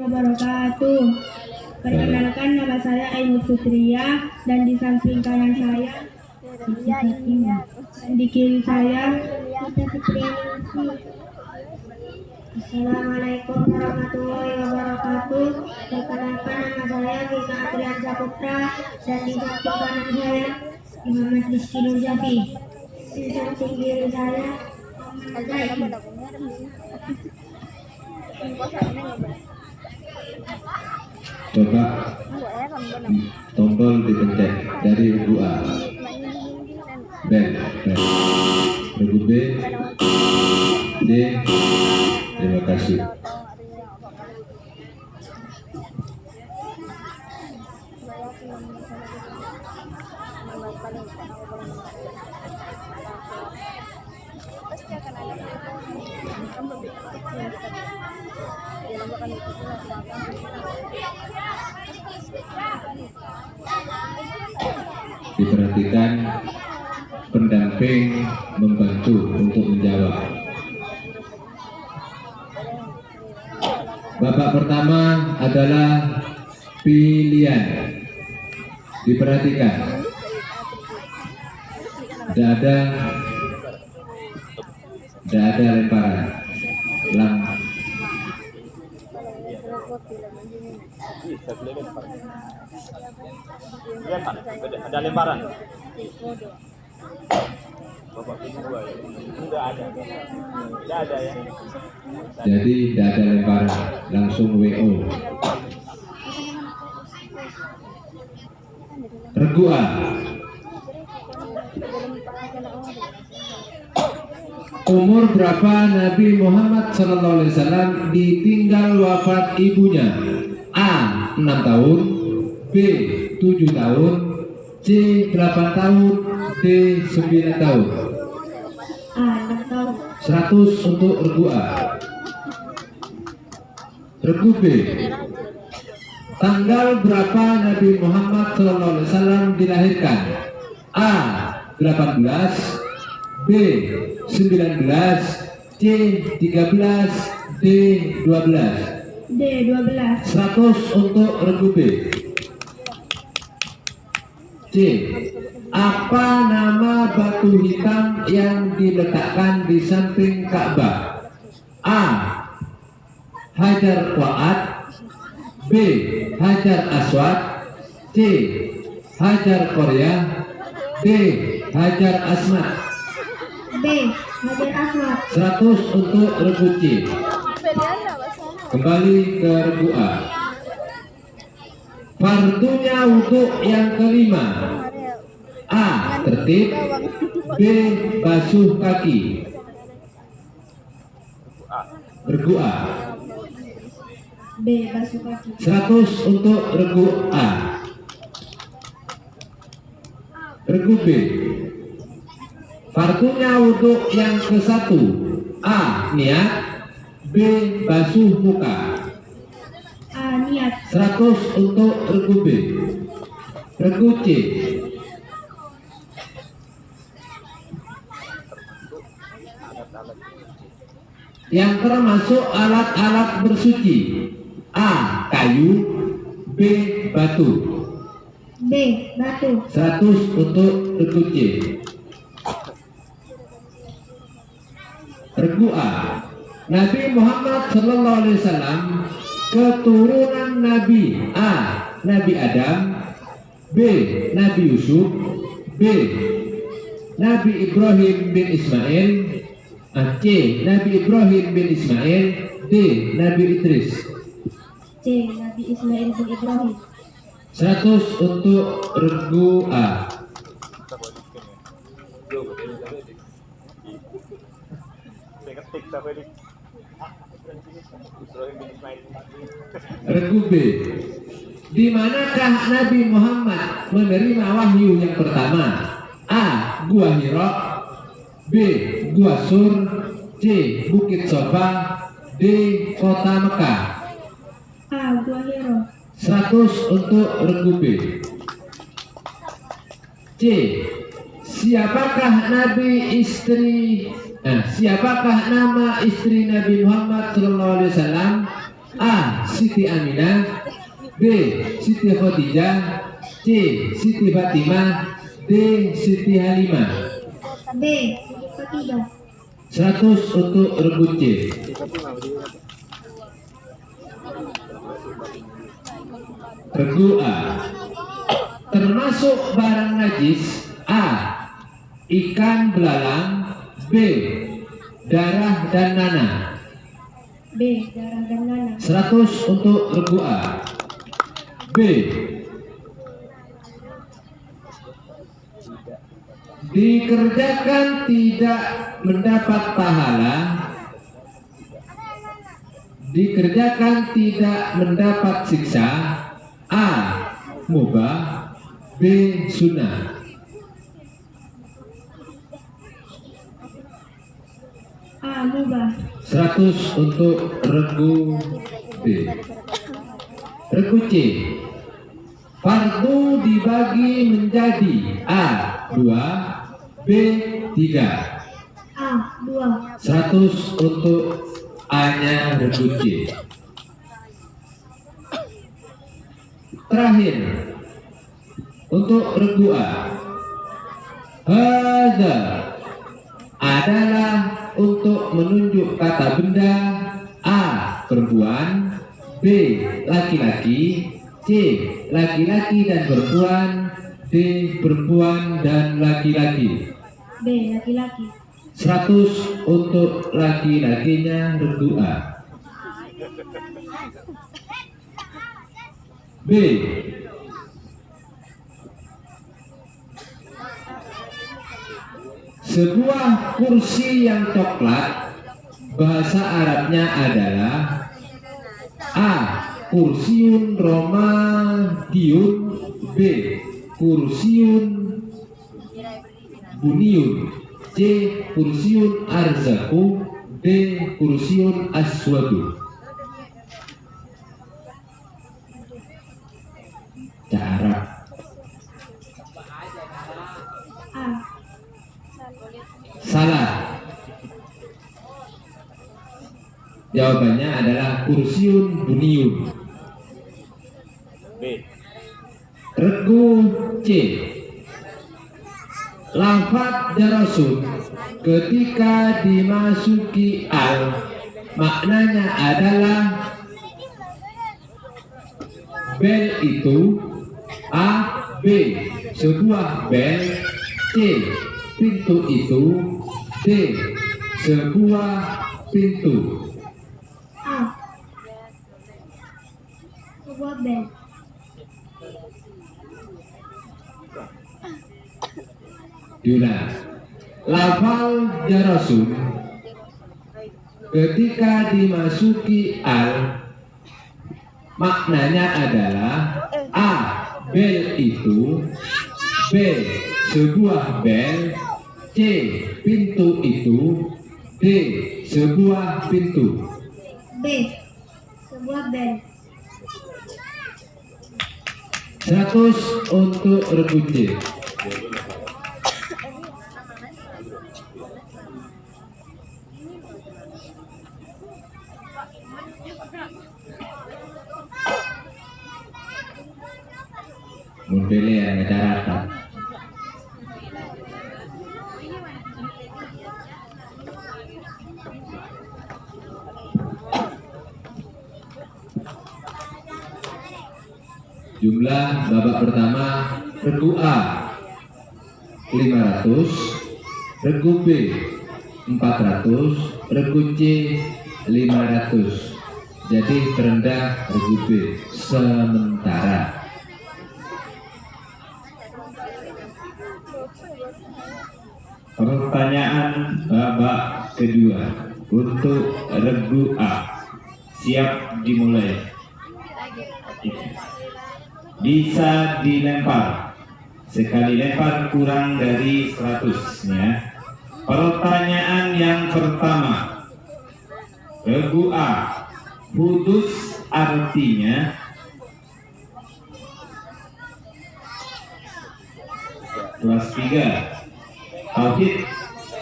wabarakatuh. Perkenalkan, nama saya Ainur Fitria, dan di samping kanan saya Siti Fatimah. Dan di kiri saya Siti Fitrianingsi. Assalamualaikum warahmatullahi wabarakatuh. Perkenalkan, nama saya Vika Atrian Saputra, dan di samping kanan saya Muhammad Rizky Nurjafi. Di samping kiri saya Coba tombol dipencet dari regu A, regu B, D. Terima kasih. Diperhatikan, pendamping membantu untuk menjawab. Babak pertama adalah pilihan. Diperhatikan, tidak ada lemparan. Ada lemparan. Tidak ada ya. Jadi tidak ada lemparan, langsung WO. Regu A. Umur berapa Nabi Muhammad SAW ditinggal wafat ibunya? A. 6 tahun, B. 7 tahun, C. 8 tahun, D. 9 tahun. A. 6 tahun. 100 untuk regu A. Regu B. Tanggal berapa Nabi Muhammad SAW dilahirkan? A. 18, B. 19, C. 13, D. 12. D. 12. 100 untuk regu B. C. Apa nama batu hitam yang diletakkan di samping Ka'bah? A. Hajar Aswad, B. Hajar Aswad, C. Hajar Korea, D. Hajar Aswad. B. Hajar Aswad. 100 untuk regu C. Kembali ke regu A. Fardunya wudhu yang kelima. A. Tertib, B. Basuh kaki. Regu A. B. Basuh kaki. 100 untuk regu A. Regu B. Fardunya wudhu yang ke-1. A. Niat, B. Basuh muka. A. Niat. 100 untuk regu B. Regu C. Yang termasuk alat-alat bersuci. A. Kayu, B. Batu. B. Batu. 100 untuk regu C. Regu A. Nabi Muhammad SAW keturunan Nabi. A. Nabi Adam, B. Nabi Yusuf, B. Nabi Ibrahim bin Ismail, C. Nabi Ibrahim bin Ismail, D. Nabi Idris. C. Nabi Ismail bin Ibrahim. 100 untuk regu A. Regu B. Di manakah Nabi Muhammad menerima wahyu yang pertama? A. Gua Hira, B. Gua Sur, C. Bukit Sofa, D. Kota Mekah. A. Gua Hira. 100 untuk regu B. C. Siapakah nama istri Nabi Muhammad SAW? A. Siti Aminah, B. Siti Khadijah, C. Siti Fatimah, D. Siti Halimah. B. Siti Khadijah. 100 untuk regu C. Regu A. Termasuk barang najis: A. Ikan belalang, B. Darah dan nanah. B. Darah dan nanah. 100 untuk regu A. B. Dikerjakan tidak mendapat pahala, dikerjakan tidak mendapat siksa. A. Mubah, B. Sunnah. A. Mubah. 100 untuk regu B. Regu C. Fardu dibagi menjadi A. 2, B. 3. A. 2. 100 untuk A-nya regu C. Terakhir untuk regu A. Hadza adalah untuk menunjuk kata benda: A. Perempuan, B. Laki-laki, C. Laki-laki dan perempuan, D. Perempuan dan laki-laki. B. Laki-laki. 100 untuk laki-lakinya regu A. B. Sebuah kursi yang coklat, bahasa Arabnya adalah A. Kursiun Romadiun, B. Kursiun Buniun, C. Kursiun Arzaku, D. Kursiun Aswadu. Cara A. salah. Jawabannya adalah kursiun buniun. B. Regu C. Lafaz jarasun ketika dimasuki al, maknanya adalah bel itu A. B. Sebuah bel, C. Pintu itu, D. Sebuah pintu. A. Sebuah bel. Diulang. Lafal jarasun ketika dimasuki al, maknanya adalah A. Bel itu, B. Sebuah bel, C. Pintu itu, D. Sebuah pintu. B. Sebuah bel. 100 untuk regu C. Modelnya yang daratan. Jumlah babak pertama: regu A 500, regu B 400, regu C 500. Jadi terendah regu B sementara. Pertanyaan babak kedua untuk regu A. Siap dimulai. Bisa dilempar. Sekali lempar kurang dari 100 ya. Pertanyaan yang pertama. Regu A. Putus artinya kelas 3. Tauhid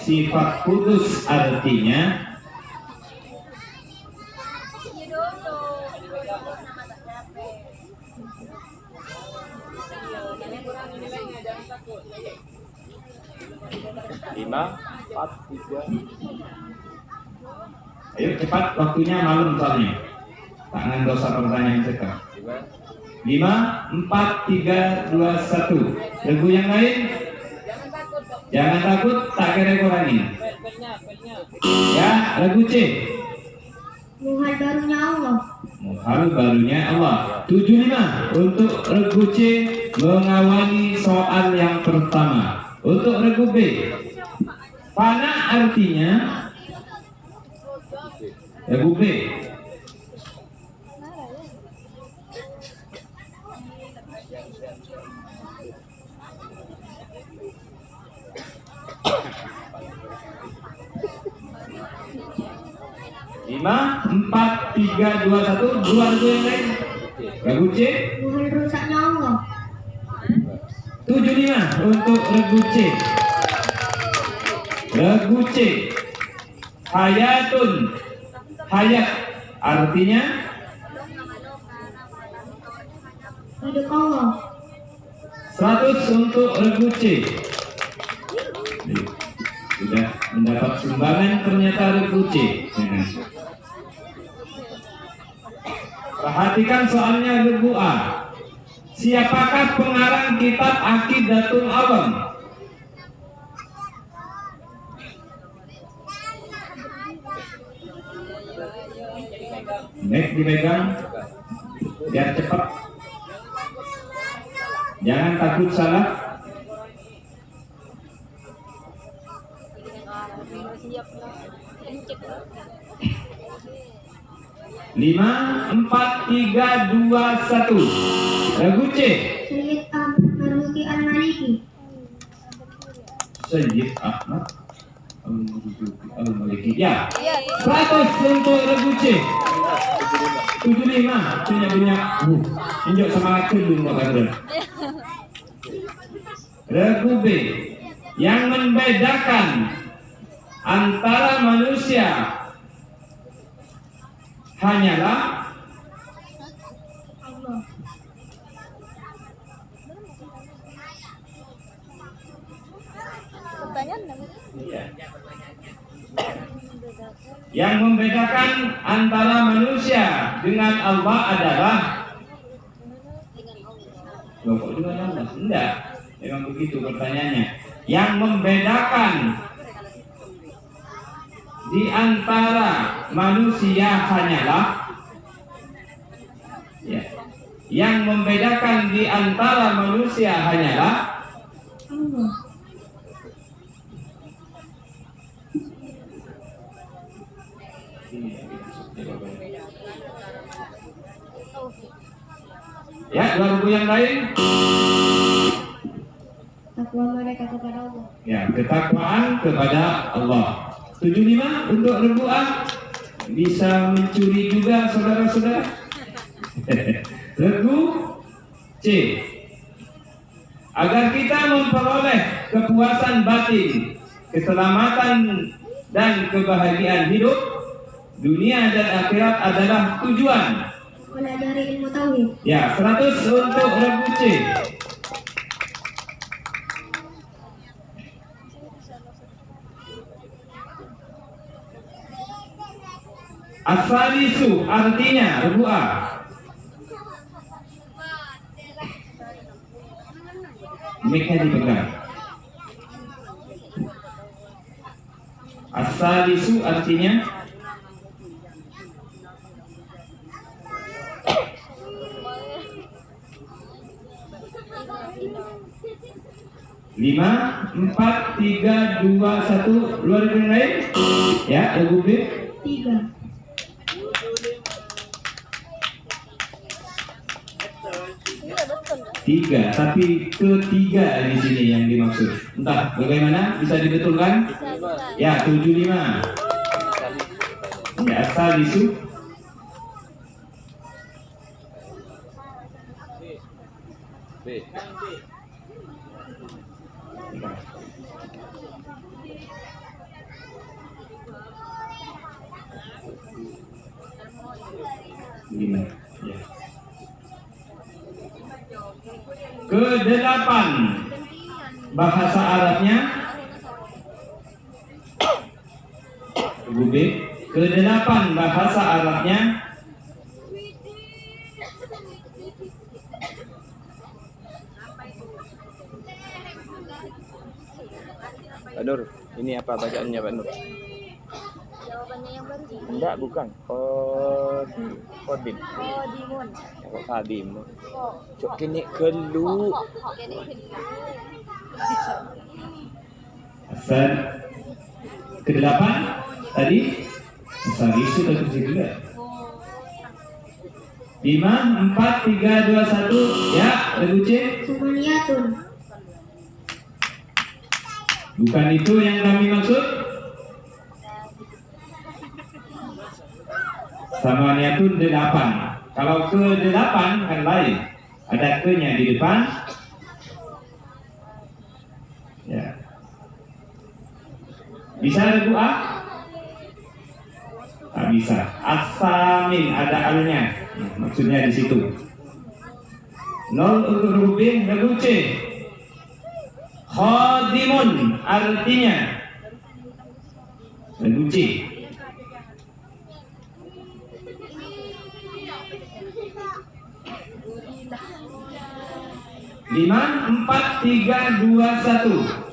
sifat putus artinya 5, 4, 3. Ayo cepat, waktunya malam soalnya. Tangan dosa pertanyaan sekarang. 5, 4, 3, 2, 1. Regu yang lain? Jangan takut, tak kira kurangin. Ya, regu C. Muhal barunya Allah. Muhal barunya Allah. 75 untuk regu C mengawali soal yang pertama. Untuk regu B, fana artinya regu B. Lima, 4, 3, 2, 1. Dua regu yang lain. Regu C. Muhal rusaknya Allah. 75 untuk regu C. Regu C. Hayatun. Hayat artinya Hidup Allah. 100 untuk regu C. Sudah mendapat sumbangan ternyata regu C. Perhatikan soalnya regu A. Siapakah pengarang kitab Aqidatul Awam? Nek dipegang biar cepat. Jangan takut salah. Lima, 4, 3, 2, 1. Regu C. Sayyid Marzuki Al-Maliki. Sayyid Ahmad Al-Maliki. Ya. 100 untuk regu C. 75 punya injak semangat dulu Mbak Kadra. Regu B yang membedakan antara manusia hanyalah Allah. yang membedakan antara manusia dengan Allah adalah loh, kok dengan Allah? Enggak, memang begitu pertanyaannya. Yang membedakan di antara manusia hanyalah ya, yang membedakan di antara manusia hanyalah Allah. ya, dua regu yang lain. Takwa mereka kepada Allah. Ya, ketakwaan kepada Allah. 75 untuk regu A. Bisa mencuri juga saudara-saudara. Regu C. Agar kita memperoleh kepuasan batin, keselamatan dan kebahagiaan hidup, dunia dan akhirat adalah tujuan. Pelajari ilmu tauhid. Ya, 100 untuk regu C. Asalisu artinya regu A. Mic-nya dipegang. Asalisu artinya lima, 4, 3, 2, 1. Luar yang lain. Ya, regu B. 3. Tiga, tapi ketiga di sini yang dimaksud. Entah bagaimana, bisa dibetulkan? Ya, 75. Ya, asalisu. B. Lima. Ya. Kedelapan, bahasa Arabnya regu B. Kedelapan bahasa Arabnya. Pak Nur, ini apa bacaannya Pak Nur? Jawabannya yang baru sih. Enggak, bukan. Kodim. Kodimun. Kok Kadim? Kok. Cok kini kelu. Jadi Asal kedelapan tadi asal isu atau juga. 5, 4, 3, 2, 1. Ya, regu C. Samaniyatun. Bukan itu yang kami maksud. Samaniyatun 8. Kalau ke 8 kan lain. Ada ke-nya di depan. Ya. Bisa regu A? Tak bisa. Asamin ada alnya. Maksudnya di situ. 0 untuk regu B, regu C. Khadimun artinya regu C. Lima, 4, 3, 2, 1.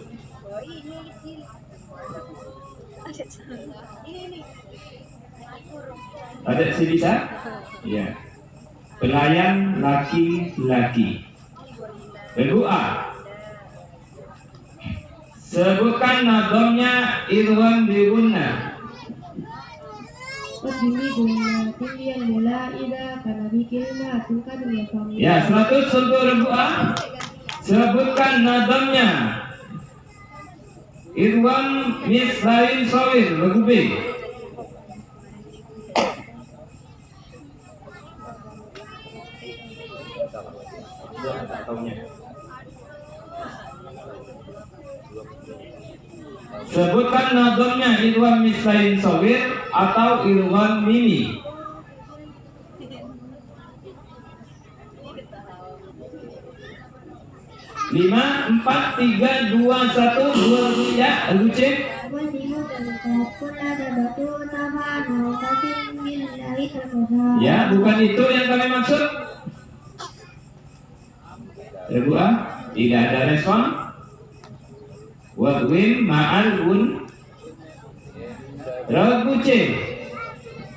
Ada sih bisa? Ya. Pelayan laki-laki. Regu A. Sebutkan nadamnya Irwan Bibunna. Berdiri guna tinggian bola ida karena bikin melakukan dunia kami. Ya, 100 untuk regu A. Sebutkan nadamnya Irwan Mislain Sawir, regu B. Sebutkan nadamnya Irwan Mislain Sawir atau Irwan Mini. Lima, 4, 3, 2, 1, 2, ya, regu C. Wajib pun ada batu tambahan naukatin billahi terkosa. Ya, bukan itu yang kami maksud. Regu A, tidak ada respon. Wadwin ma'al un. Regu C.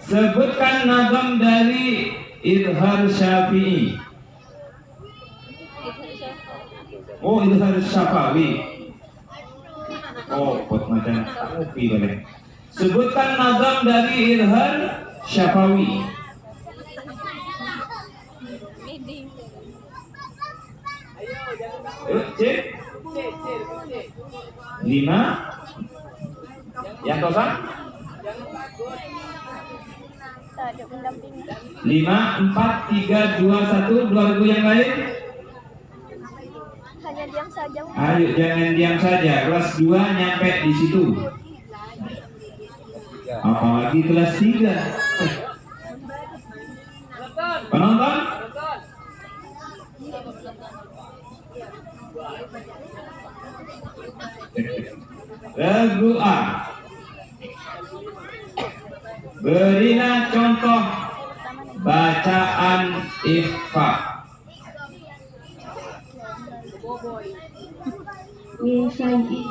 Sebutkan nazam dari Idhar Syafi'i. Oh, Idhar Syafawi. Oh, pot macam kopi balik. Sebutkan nazam dari Idhar Syafawi. C. 5. Yang kosong? 5, 4, 3, 2, 1. 2 regu yang lain. Hanya diam saja. Ayo jangan diam saja. Kelas 2 nyampe di situ. Apalagi kelas 3. Penonton? Regu A. Berilah contoh bacaan ikhfa. Min syai'in.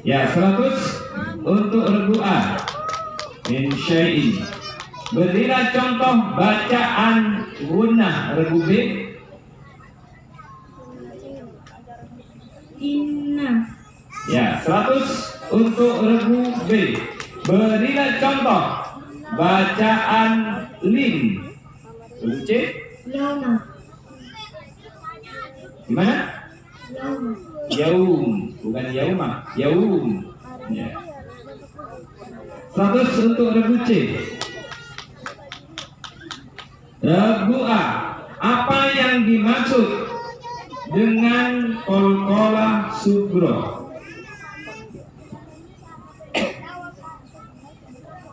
Ya, 100 untuk regu A. Min syai'in. Berilah contoh bacaan gunnah regu B. Inna. Ya, 100 untuk regu B. Berilah contoh bacaan lin. Regu C. Yauma. Gimana? Yauma. Yaum, bukan yauma. Yaum. Ya. 100 untuk regu C. Regu A. Apa yang dimaksud dengan kolkolah sugro?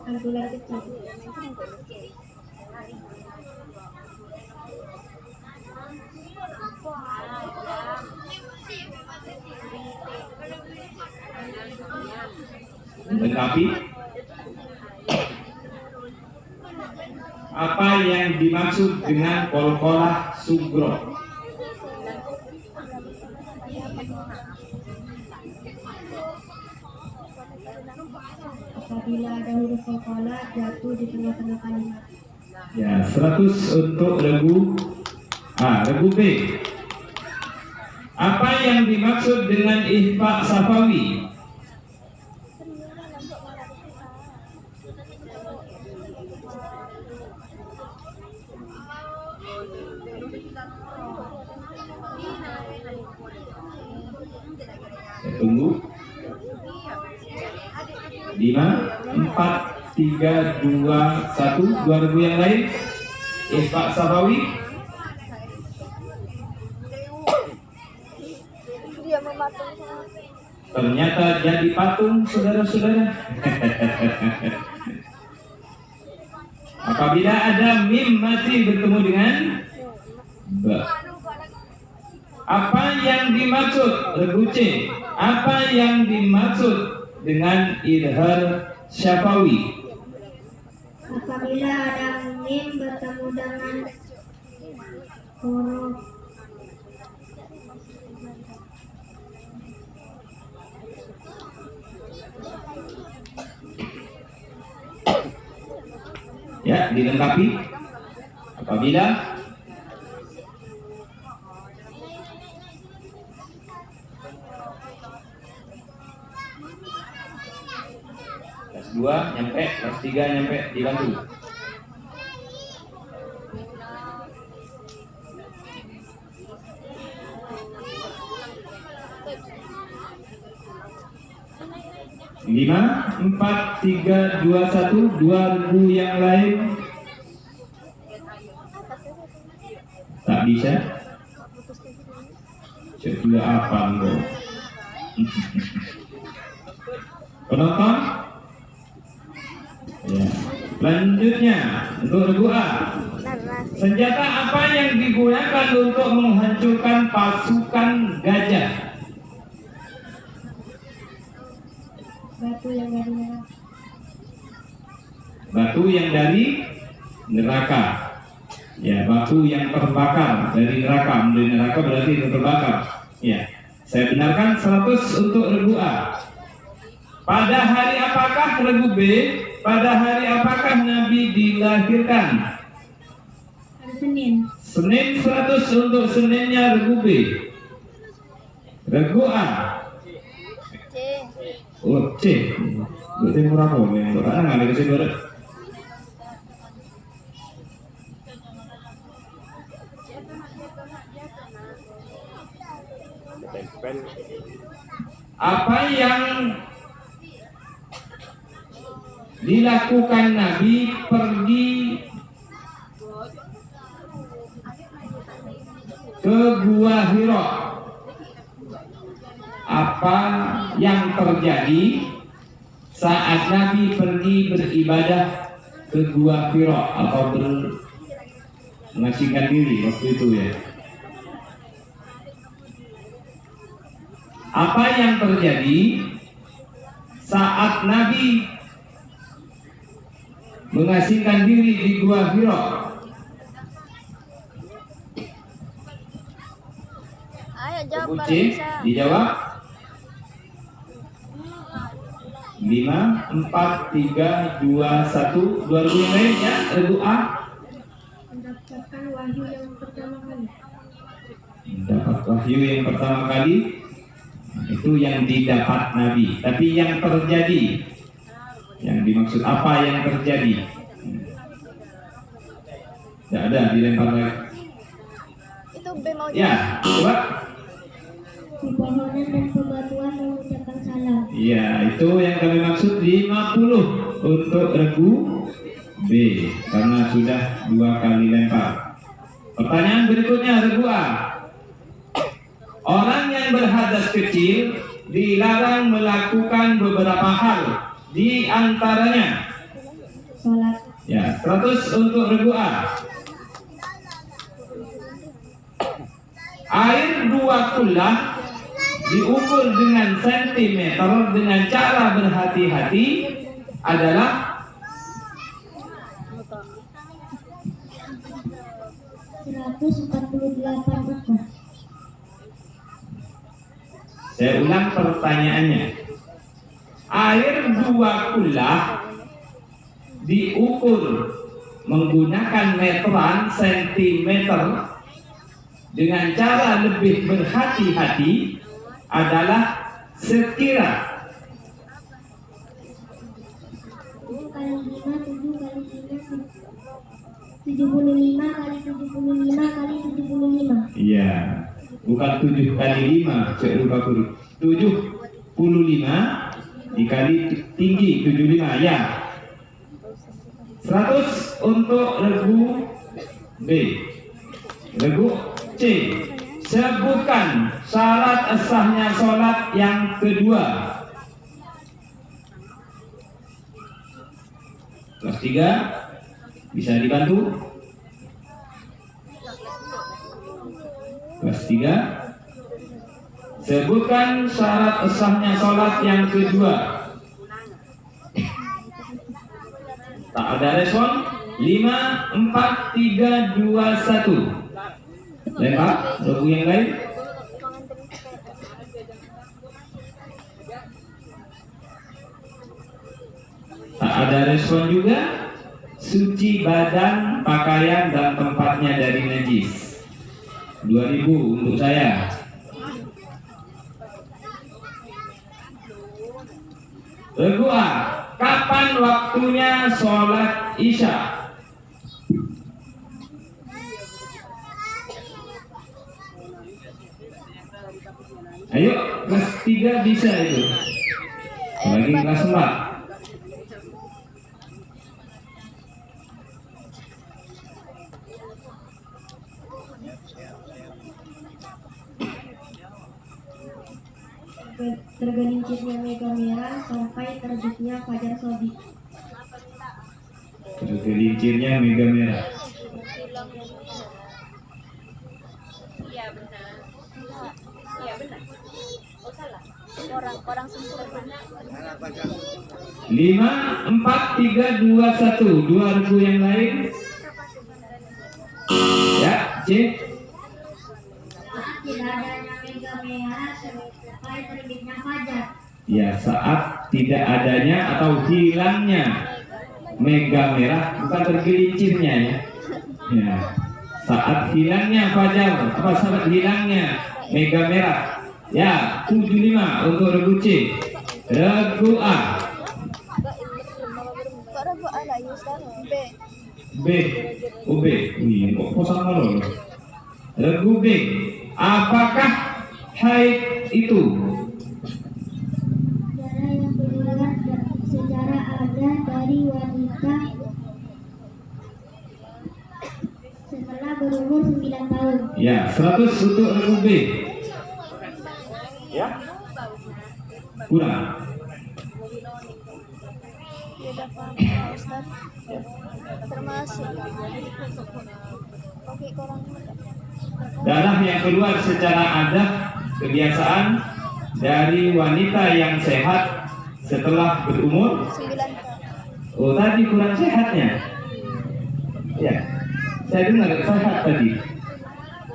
Kalkular kecil. Tetapi apa yang dimaksud dengan qalqalah sugro? Apabila ada huruf qalqalah jatuh di tengah-tengah kalimat. Ya, 100 untuk regu A. Regu B. Apa yang dimaksud dengan ihfa safawi? Tunggu. 5, 4, 3, 2, 1. 2000 yang lain. Ihfa safawi. Dia mematung sama Ternyata jadi patung, saudara-saudara. Apabila ada mim mati bertemu dengan ba. Apa yang dimaksud regu C? Apa yang dimaksud dengan idhar syafawi? Apabila ada mim bertemu dengan huruf Ya, dilengkapi. Apabila kelas 2 nyampe, kelas 3 nyampe, dibantu. Lima, 4, 3, 2, 1. 2000 yang lain. Tak bisa. Coba apa enggak? Penonton? Ya. Selanjutnya untuk regu A. Senjata apa yang digunakan untuk menghancurkan pasukan gajah? batu yang dari neraka. Batu yang dari neraka. Ya, batu yang terbakar dari neraka. Dari neraka berarti itu terbakar. Ya, saya benarkan 100 untuk regu A. Pada hari apakah regu B? Pada hari apakah Nabi dilahirkan? Hari Senin. Senin 100 untuk Seninnya regu B. Regu A. C. Oh, C. Berarti murah kok. Karena nggak ada kesini baru. Tempel. Apa yang dilakukan Nabi pergi ke Gua Hira? Apa yang terjadi saat Nabi pergi beribadah ke Gua Hira atau mengasingkan diri waktu itu ya? Apa yang terjadi saat Nabi mengasingkan diri di Gua Hira? Ayo jawab Regu kalau C bisa. dijawab. 5, 4, 3, 2, 1. 2000 yang lain ya. Regu A. Mendapatkan wahyu yang pertama kali. Dapat wahyu yang pertama kali. Itu yang didapat Nabi. Tapi yang terjadi, yang dimaksud apa yang terjadi? Tidak ada, dilempar lagi. Itu B mau Ya, coba. Pepohonan dan pebatuan mengucapkan salam. Ya, itu yang kami maksud 50 untuk regu B. Karena sudah 2 kali lempar. Pertanyaan berikutnya regu A. Orang yang berhadas kecil dilarang melakukan beberapa hal, di antaranya Sholat. ya 100 untuk regu A. Air 2 kullah diukur dengan sentimeter dengan cara berhati-hati adalah 148 ekor. Saya ulang pertanyaannya. Air 2 kulah diukur menggunakan meteran sentimeter dengan cara lebih berhati-hati adalah sekira 7 kali 5, 7 kali 5, 75 kali 75 kali 75. Iya, bukan 7 kali 5, saya lupa guru. 75 dikali tinggi 75, ya. 100 untuk regu B. Regu C. Sebutkan syarat sahnya sholat yang kedua. Kelas 3 bisa dibantu? Kelas 3, sebutkan syarat sahnya sholat yang kedua. Tak ada respon. 5, 4, 3, 2, 1. Lempar regu yang lain. Tak ada respon juga. Suci badan, pakaian dan tempatnya dari najis. 2000 untuk saya. Regu A, kapan waktunya sholat isya? Ayo, kelas 3 bisa itu. Lagi kelas 4. Tergelincirnya mega merah sampai terbitnya fajar sodik. Tergelincirnya mega merah. Iya benar. Iya benar. Oh salah. Orang sempurna. 5, 4, 3, 2, 1. 2 regu yang lain. Ya, C. Tidak adanya mega merah sampai terbitnya fajar. Ya, saat tidak adanya atau hilangnya mega merah, bukan tergelincirnya ya. Ya. Saat hilangnya fajar, apa saat hilangnya mega merah? Ya, 75 untuk regu C. Regu A. Kok regu A lah sekarang? B. B. Oh, B. Wih, kok kosan malu. Regu B. Apakah haid itu? Darah yang keluar secara ada dari wanita setelah berumur 9 tahun. Ya, 100 untuk regu B. Ya. Kurang. Beda paham Ustaz. Termasuk. Oke, kurang. Darah yang keluar secara adat kebiasaan dari wanita yang sehat setelah berumur. 9 tahun. Oh, tadi kurang sehatnya. Ya, saya dengar sehat tadi.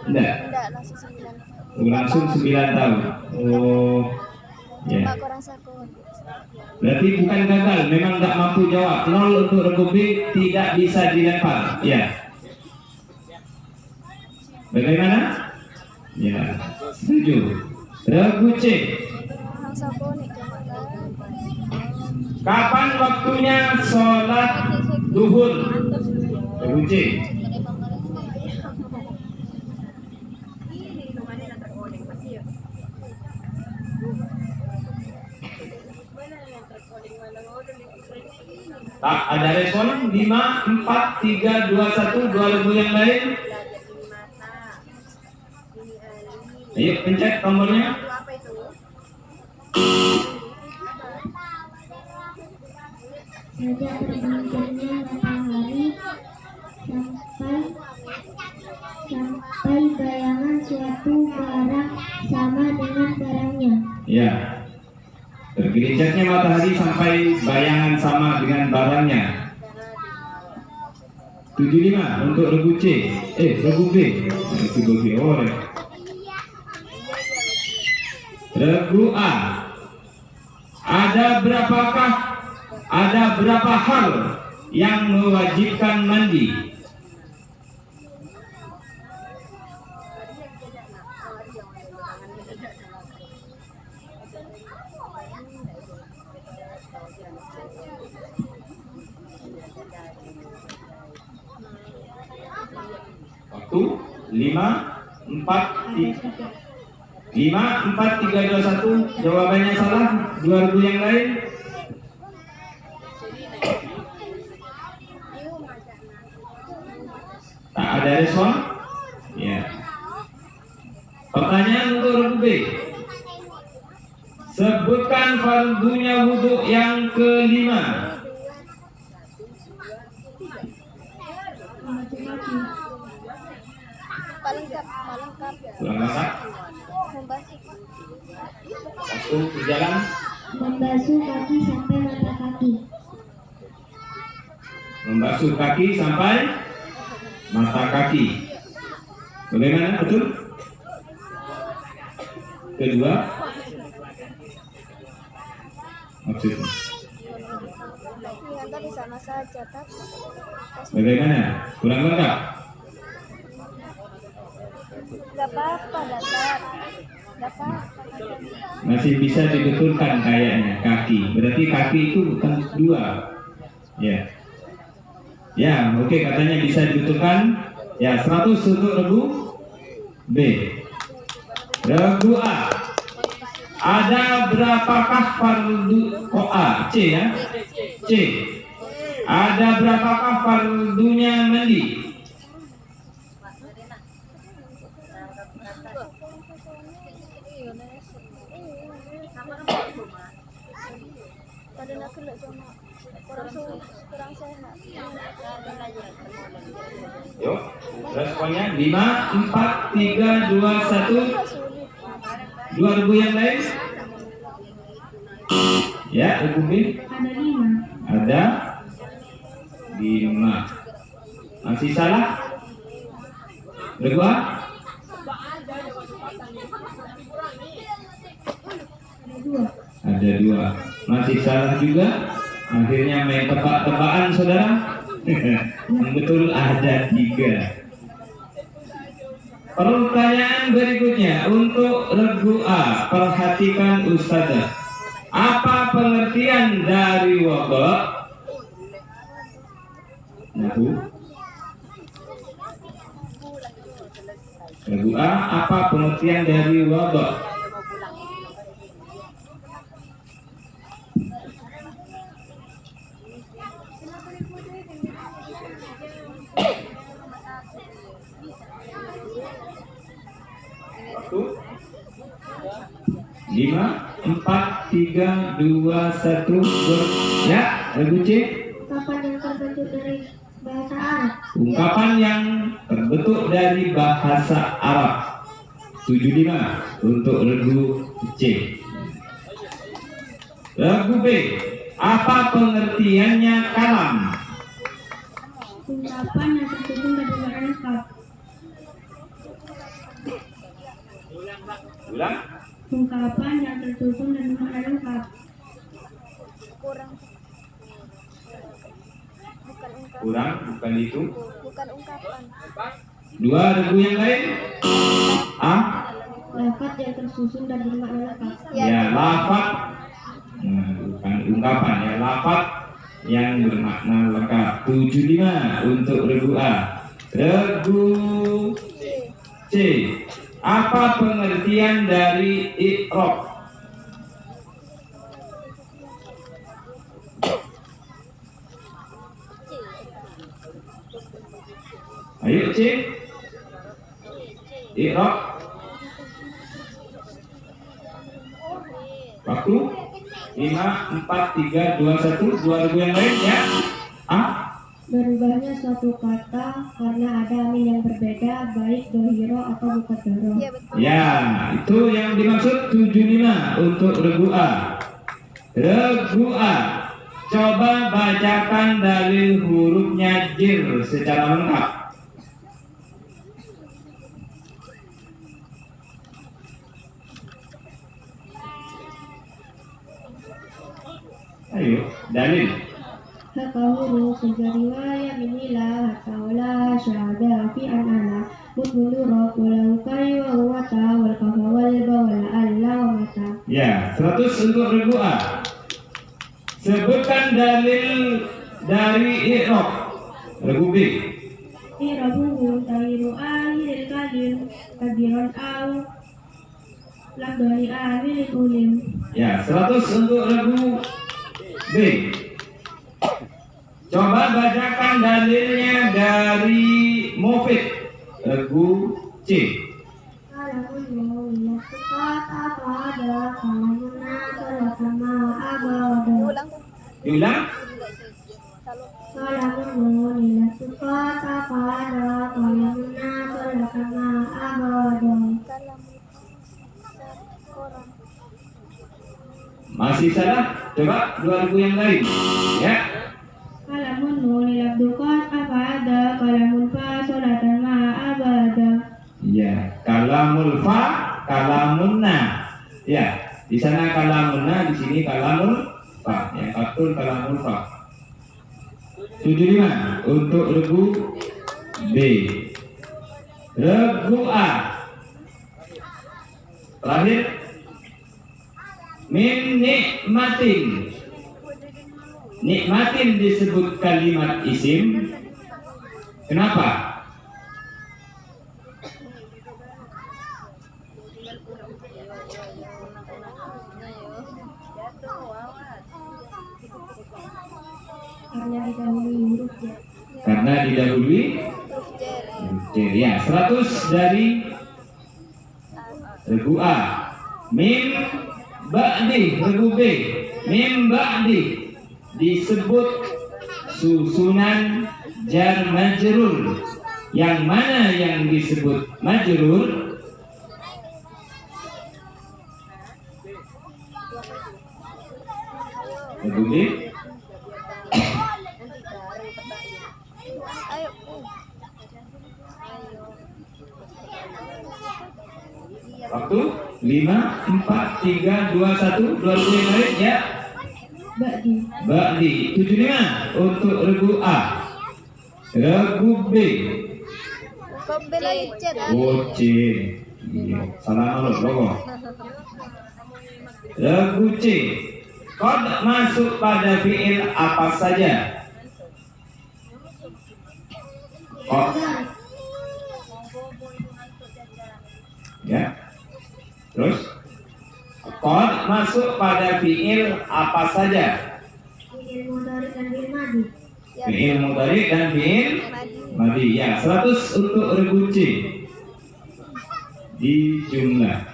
Enggak, Enggak, langsung 9 tahun. langsung 9 tahun. Oh, ya. Cuma kurang satu. Berarti bukan gagal, memang nggak mampu jawab. 0 untuk regu B, tidak bisa dilempar. Ya. Bagaimana? Ya, setuju. Regu C. Kurang satu nih cuma kan. Kapan waktunya sholat duhur? Regu C. Tak ada respon. 5, 4, 3, 2, 1. 2 regu yang lain. Ayo pencet tombolnya. Sejak terbentuknya matahari sampai bayangan suatu barang sama dengan barangnya. Ya. Tergelincirnya matahari sampai bayangan sama dengan barangnya. 75 untuk regu C. Regu B. Itu bagi orang. Regu A. Ada berapa hal yang mewajibkan mandi? Waktu 5, 4, 3, 2, 1. Jawabannya salah. 2 regu yang lain. Tak ada respon. Ya. Pertanyaan untuk regu B. Sebutkan fardunya wudhu yang kelima. Malengkap. Kurang lengkap. Membasuh. Waktu berjalan. Membasuh kaki sampai mata kaki. Membasuh kaki sampai mata kaki. Bagaimana, betul? Kedua, maksudnya Yang tadi sama saja, tapi bagaimana? Kurang lengkap. nggak apa-apa, dapat. Masih bisa dibetulkan kayaknya kaki. Berarti kaki itu bukan 2. Ya. Ya, oke, katanya bisa dibetulkan. Ya, 100 untuk regu B. Regu A. Ada berapakah fardu A? C ya? C. Ada berapakah fardunya mandi? Tadi nak kelak cuma kurang sehat. Yuk, responnya 5, 4, 3, 2, 1. 2 regu yang lain. Ya, regu B. Ada 5. Ada 5. Masih salah? Regu A? Ada 2. Masih salah juga. Akhirnya main tebak-tebakan, saudara. Yang betul ada 3. Pertanyaan berikutnya untuk regu A. Perhatikan Ustazah. Apa pengertian dari wudhu? Regu A, apa pengertian dari wudhu? Waktu 5, 4, 3, 2, 1. Ya, regu C. Ungkapan yang terbentuk dari bahasa Arab. Ungkapan yang terbentuk dari bahasa Arab. 75 untuk regu C. Regu B. Apa pengertiannya kalam? Ungkapan yang tersusun dari makna lengkap. Ulang. Ungkapan yang tersusun dari makna lengkap. Kurang. Bukan ungkapan. Kurang, bukan itu. Bukan ungkapan. 2 regu yang lain. A. Lafaz yang tersusun dari makna lengkap. Ya, lafaz. Bukan ungkapan ya, lafaz yang bermakna lengkap. 75 untuk regu A. Regu C. Apa pengertian dari i'rab? Ayo C. I'rab. Waktu 5, 4, 3, 2, 1. 2 regu yang lain ya. A. Berubahnya suatu kata karena ada amin yang berbeda, baik dohiro atau mukadaro. Iya betul. Ya, itu yang dimaksud 75 untuk regu A. Regu A. Coba bacakan dalil hurufnya jir secara lengkap. Ayo, dalil. Hakahuru sejariwaya minila hatawala syahada fi anala mutbundura walau kari wa huwata wal kafa wal bawala alla wa mata. Ya, 100 untuk regu A. Sebutkan dalil dari i'rab regu B. Irabuhu tahiru ahiril kalim kabiran au labdani amilin ulim. Ya, 100 untuk regu B. Coba bacakan dalilnya dari Mufid regu C. Kalamun mawila sukat apa ada kalamuna salatama abada. Diulang. Kalamun mawila sukat apa ada kalamuna salatama abada. Masih salah? Coba 2000 yang lain. Ya. Kalamun mawila sukat apa ada kalamun fa salatan ma abada. Ya, kalamul fa, kalamunna. Ya, di sana kalamunna, di sini kalamul fa. Yang betul kalamul fa. 75 untuk regu B. Regu A. Terakhir. Min nikmatin. Nikmatin disebut kalimat isim. Kenapa? Karena didahului huruf J. Ya, 100 dari regu A. Mim ba'di regu B. Mim ba'di disebut susunan jar majrur. Yang mana yang disebut majrur? Regu B. Waktu 5, 4, 3, 2, 1. 2 yang lain ya. Ba'di 75 untuk regu A. Regu B. Oh C. Iya, salah logo. Regu C. Qad masuk pada fiil apa saja? Qad. Ya. Terus qad masuk pada fiil apa saja? Fiil mudhari dan fiil madi. Fiil mudhari dan fiil madi. Ya, 100 untuk regu C. Di jumlah.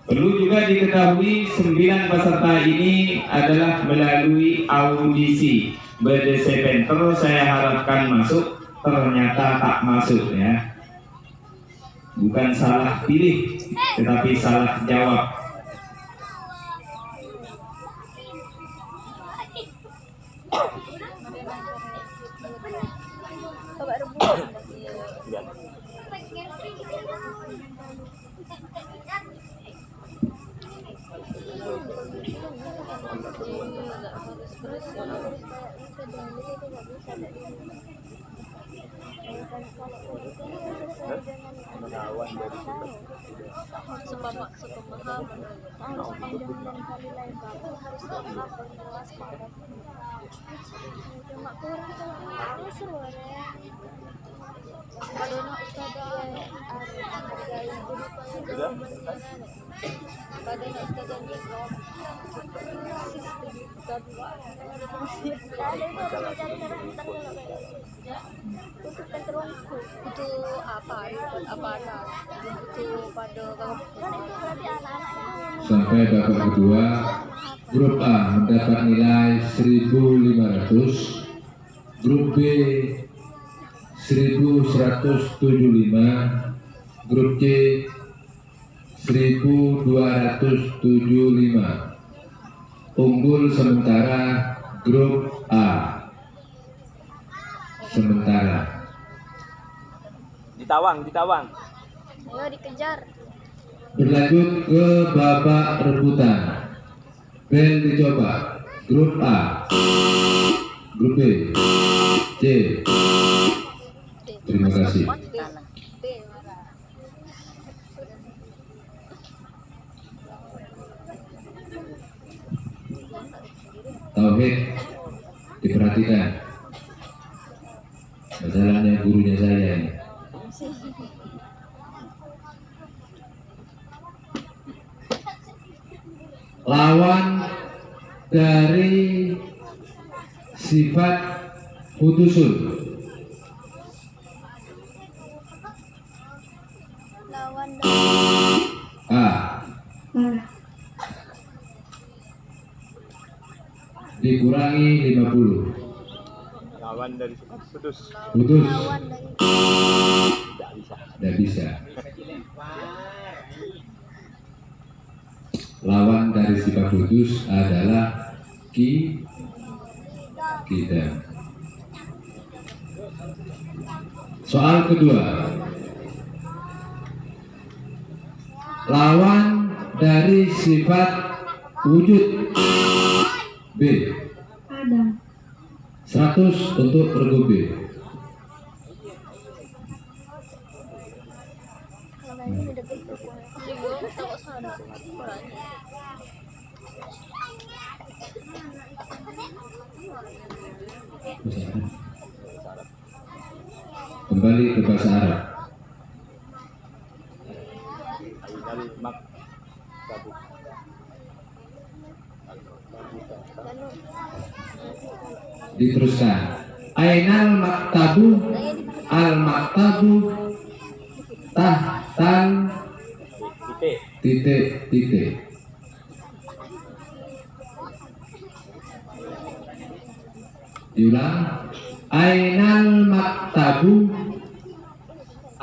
Perlu juga diketahui 9 peserta ini adalah melalui audisi berdasarkan. Terus saya harapkan masuk, ternyata tak masuk ya. Bukan salah pilih, tetapi salah jawab. Itu apa? Itu pada Sampai babak kedua, grup A mendapat nilai 1.500, grup B 1.175, grup C 1.275. unggul sementara grup A. Sementara. Ditawang. Ayo dikejar. Berlanjut ke babak rebutan. Bel dicoba. Grup A, grup B, C. Terima kasih. Tauhid diperhatikan. Masalahnya gurunya saya ini. Lawan dari sifat hudusun. Lawan A. Mana? Dikurangi 50. Lawan dari sifat putus. Putus. lawan dari Tidak bisa. Tidak bisa. Lawan dari sifat putus adalah kita. Soal kedua. Lawan dari sifat wujud. B. Ada. 100 untuk regu B. kalau ini udah bentuk. Kembali ke bahasa Arab. Dari mak tabu. Diteruskan. Ainal maktabu al maktabu tahtal titik. Diulang. Ainal maktabu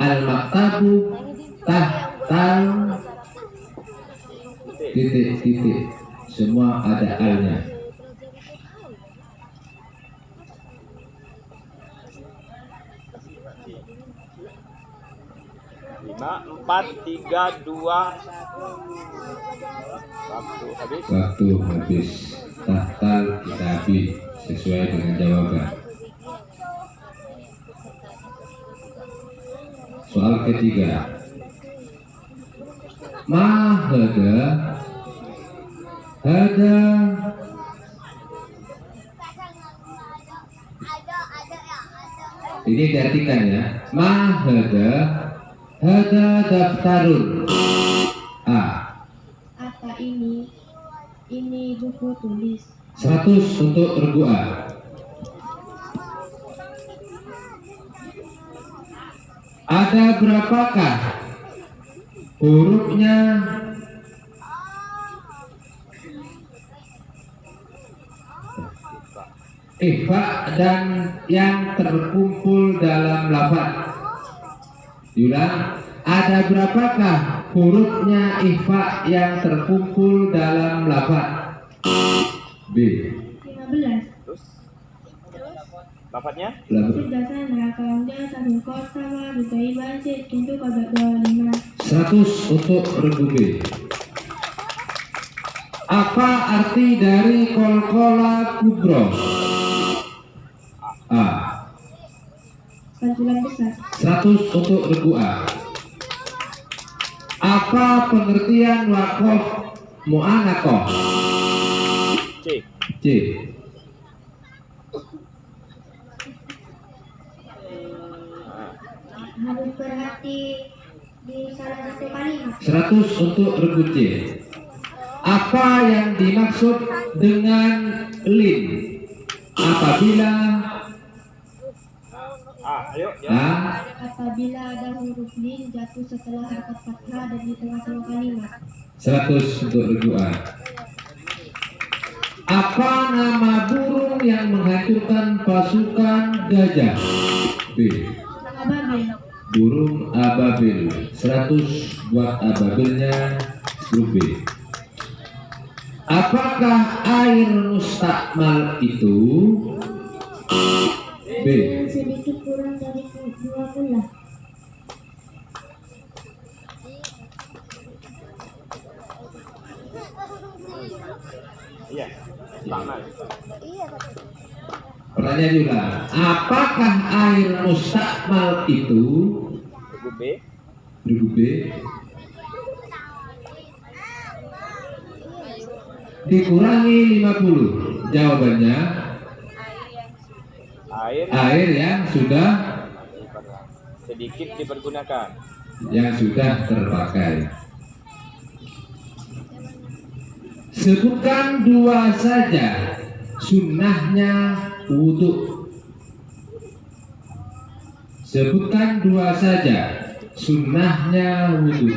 al maktabu tahtal titik. Semua ada alnya. Lima, 4, 3, 2. Waktu habis. Waktu habis. Tahtal kitabi sesuai dengan jawaban. Soal ketiga. Hada ini diartikan ya. Hada daftarun. A. Apa ini? Ini buku tulis. 100 untuk regu A. Ada berapakah hurufnya? Ikhfa dan yang terkumpul dalam lafaz. Diulang. Ada berapakah hurufnya ikhfa yang terkumpul dalam lafaz? B. 15. Terus lafadznya? Sudah sana kalau dia satu kos sama ditoi bansit itu kagak 25. 100 untuk regu B. Apa arti dari kolkola kubro? A. Pantulan besar. 100 untuk regu A. Apa pengertian wakof mu'anakoh? C. C. Harus berhati di salah satu kalimat. 100 untuk regu C. Apa yang dimaksud dengan lin apabila Ayo. A. Apabila ada huruf lin jatuh setelah harakat fathah dan di tengah-tengah kalimat. 100 untuk regu A. Apa nama burung yang menghancurkan pasukan gajah? B. Ababil. Burung ababil. 100 buat ababilnya grup B. Apakah air mustakmal itu B. Yang sedikit kurang dari 2 bulan. Iya. Tangan. Iya, tapi Pertanyaan juga, apakah air mustakmal itu Regu B. regu B dikurangi 50? Jawabannya Air yang sudah sedikit dipergunakan. terpakai. Sebutkan 2 saja sunnahnya wudhu. Sebutkan 2 saja sunnahnya wudhu.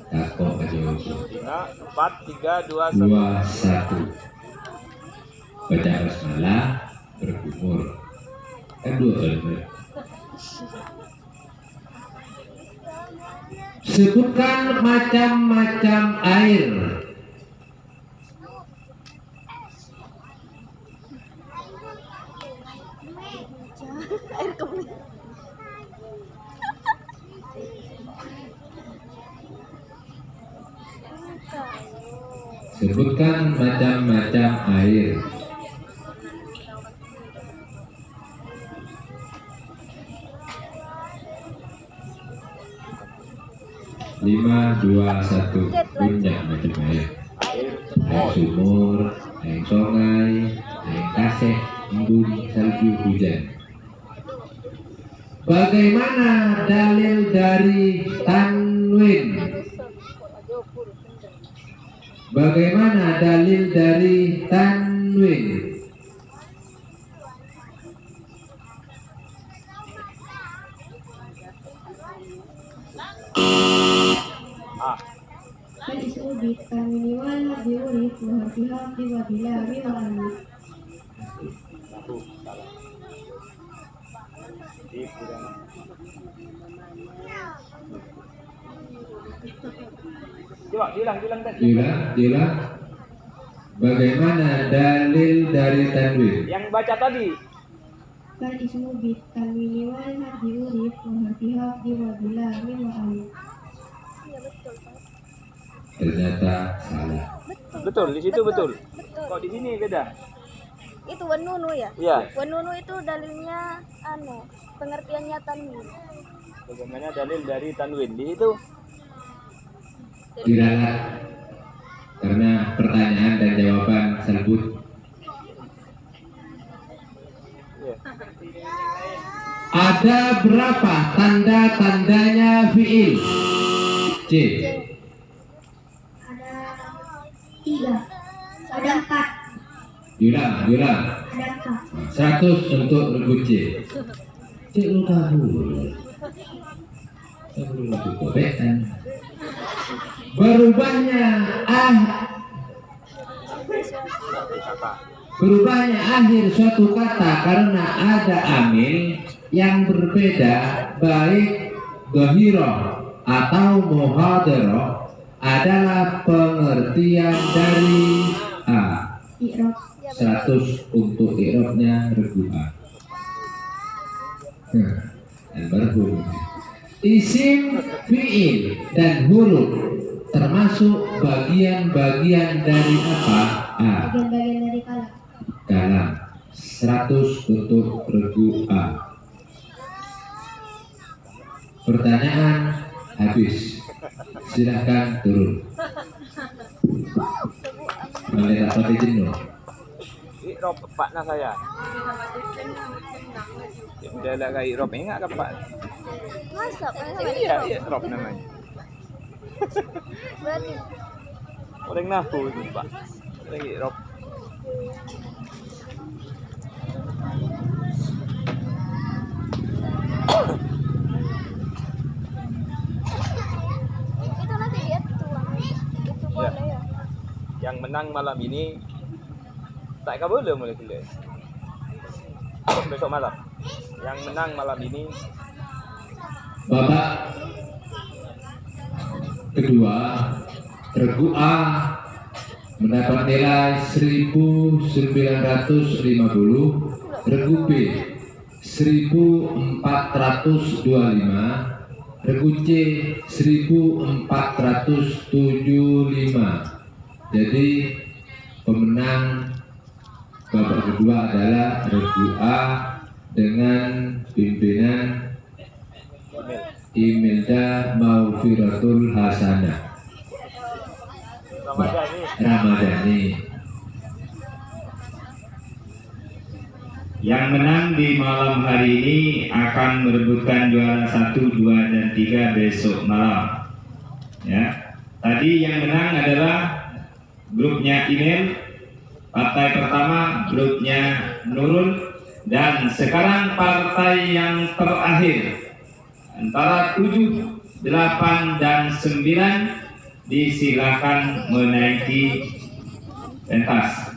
Takut aja wudhu. 5, 4, 3, 2, 1. 2, 1. Baca basmalah, berkumur. Kan 2 kali. Sebutkan macam-macam air. air kembali. Sebutkan macam-macam air. Lima, 2, 1. Banyak macam air. Air sumur, air sungai, air kaseh, embun, salju, hujan. Bagaimana dalil dari tanwin? Bagaimana dalil dari tanwin? A. Kan disebut kami wal diurif muhafihah wa bila wa alif. 1. Salah. Dikurang. Coba diulang tadi. Diulang. Bagaimana dalil dari tanwin? Yang baca tadi. Kan disebut kami wal diurif muhafihah wa bila wa alif. Iya, betul, Pak. Ternyata salah. Betul, di situ betul. Betul. Kok di sini beda? Itu wanunu ya? Iya. Wanunu itu dalilnya pengertiannya tanwin. Bagaimana dalil dari tanwin? Di situ Diralat. Karena pertanyaan dan jawaban tersebut. ya. Ada berapa tanda-tandanya fiil? C. Ada 3. Ada 4. Diulang. Ada 4. 100 untuk regu C. C lu kabur. Berubahnya akhir suatu kata karena ada amil yang berbeda, baik dhahirah atau muhadarah, adalah pengertian dari A. I'rab. 100 untuk i'rabnya regu A. Almarhum. Isim, fiil, dan huruf termasuk bagian-bagian dari apa? A. Bagian-bagian dari kalam. Kalam. 100 untuk regu A. Pertanyaan habis. Silahkan turun. Boleh dapat izin dong. Iqrob pakna saya. Dia lah Iqrob ingat kapan? Masa Iya, Iqrob namanya. berarti Orang nahu itu, Pak. Orang Iqrob. itu nanti dia tuang. Itu boleh ya. Yang menang malam ini tak kabul mulai kuliah. besok malam. Yang menang malam ini babak kedua, regu A mendapat nilai 1950, regu B 1425, regu C 1475. Jadi pemenang babak kedua adalah regu A dengan pimpinan Imelda Maufiratul Hasanah Ramadhani. Yang menang di malam hari ini akan merebutkan juara 1, 2, dan 3 besok malam. Ya, tadi yang menang adalah grupnya Imel, partai pertama grupnya Nurul, dan sekarang partai yang terakhir antara 7, 8, dan 9 disilakan menaiki pentas.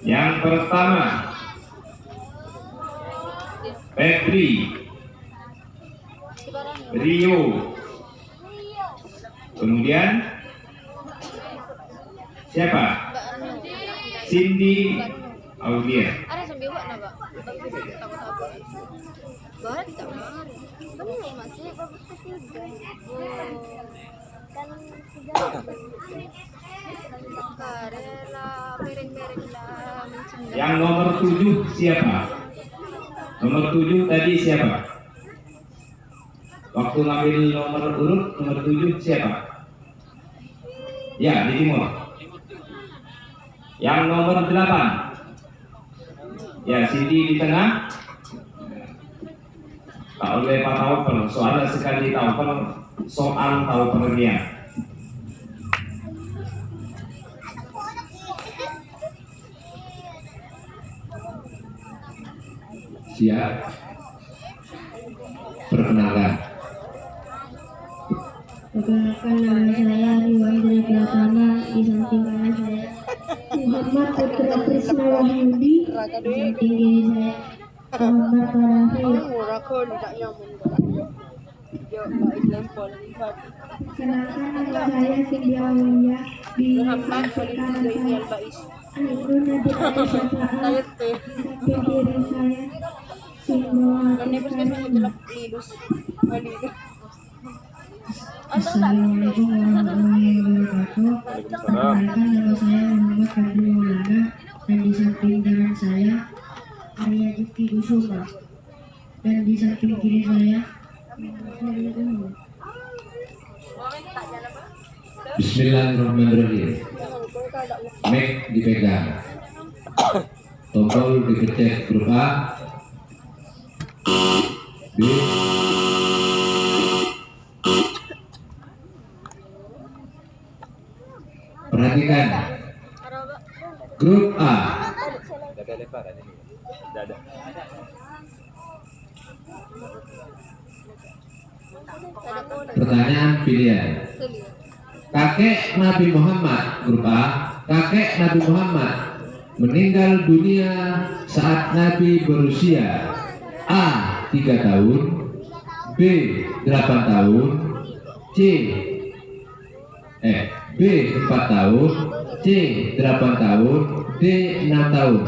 Yang pertama Petri, Rio, kemudian siapa? Cindy Aulia. Ada sambil buat apa? Barat tak marah. Benar masih bagus ketiga. Kan sudah. Karela mereng-mereng lah. Yang nomor 7 siapa? Nomor 7 tadi siapa? Waktu ngambil nomor urut nomor 7 siapa? Ya, di timur. Yang nomor 8. Ya, Cindy di tengah. Tak boleh Pak Tauper, soalnya sekali Tauper soal Taupernya. Siap. Perkenalkan. Perkenalkan, nama saya Riwan dari Pratama, di samping kanan saya Muhammad Putra Krisna Wahyudi, di samping kiri saya Muhammad Farafi. Perkenalkan, nama saya Cindy Aulia, di samping kanan saya Aibru Nadia Aisyah Faah, di samping kiri saya Simbo Hafiz. Assalamualaikum warahmatullahi wabarakatuh. Perkenalkan, nama saya Muhammad Fadli Maulana, dan di samping kanan saya Arya Jufri Kusuma, dan di samping kiri saya Bismillahirrahmanirrahim. Mic dipegang, tombol dipencet grup A, B, perhatikan grup A. Dada lebar ada ni. Dada. Pertanyaan pilihan. Kakek Nabi Muhammad, grup A. Kakek Nabi Muhammad meninggal dunia saat Nabi berusia A. 3 tahun, B. 8 tahun, B. 4 tahun, C. 8 tahun, D. 6 tahun.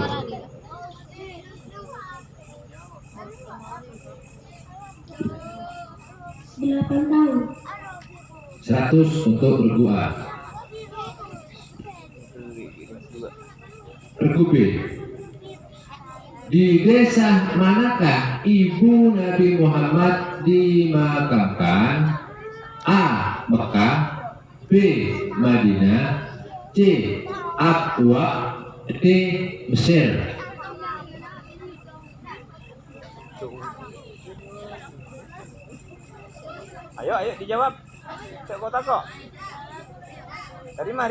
8 tahun. 100 untuk regu A. Regu B. Di desa manakah ibu Nabi Muhammad dimakamkan? A. Mekah, B. Madinah, C. Aqwa, D. Mesir. Ayo dijawab. Cek kotak kok. Rima.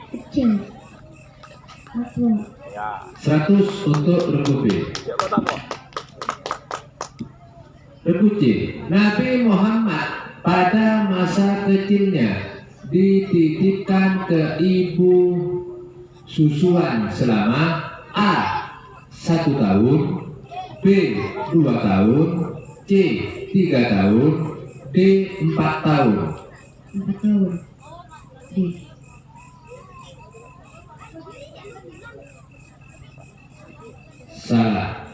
Kecil. Aqwa. Ya. 100 untuk regu B. Cek kotak kok. Regu C. Nabi Muhammad pada masa kecilnya dititipkan ke ibu susuan selama A. 1 tahun, B. 2 tahun, C. 3 tahun, D. 4 tahun. 4 tahun. D. Salah.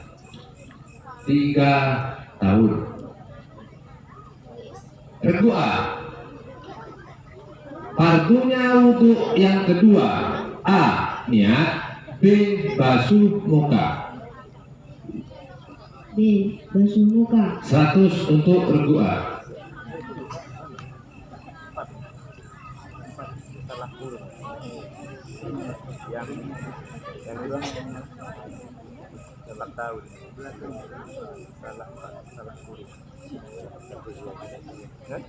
3 tahun. Regu A. Fardunya wudhu yang kedua. A. Niat. B. Basuh muka. B. Basuh muka. 100 untuk regu A. Salah huruf. Yang kedua salah tahun. Salah huruf. Hah?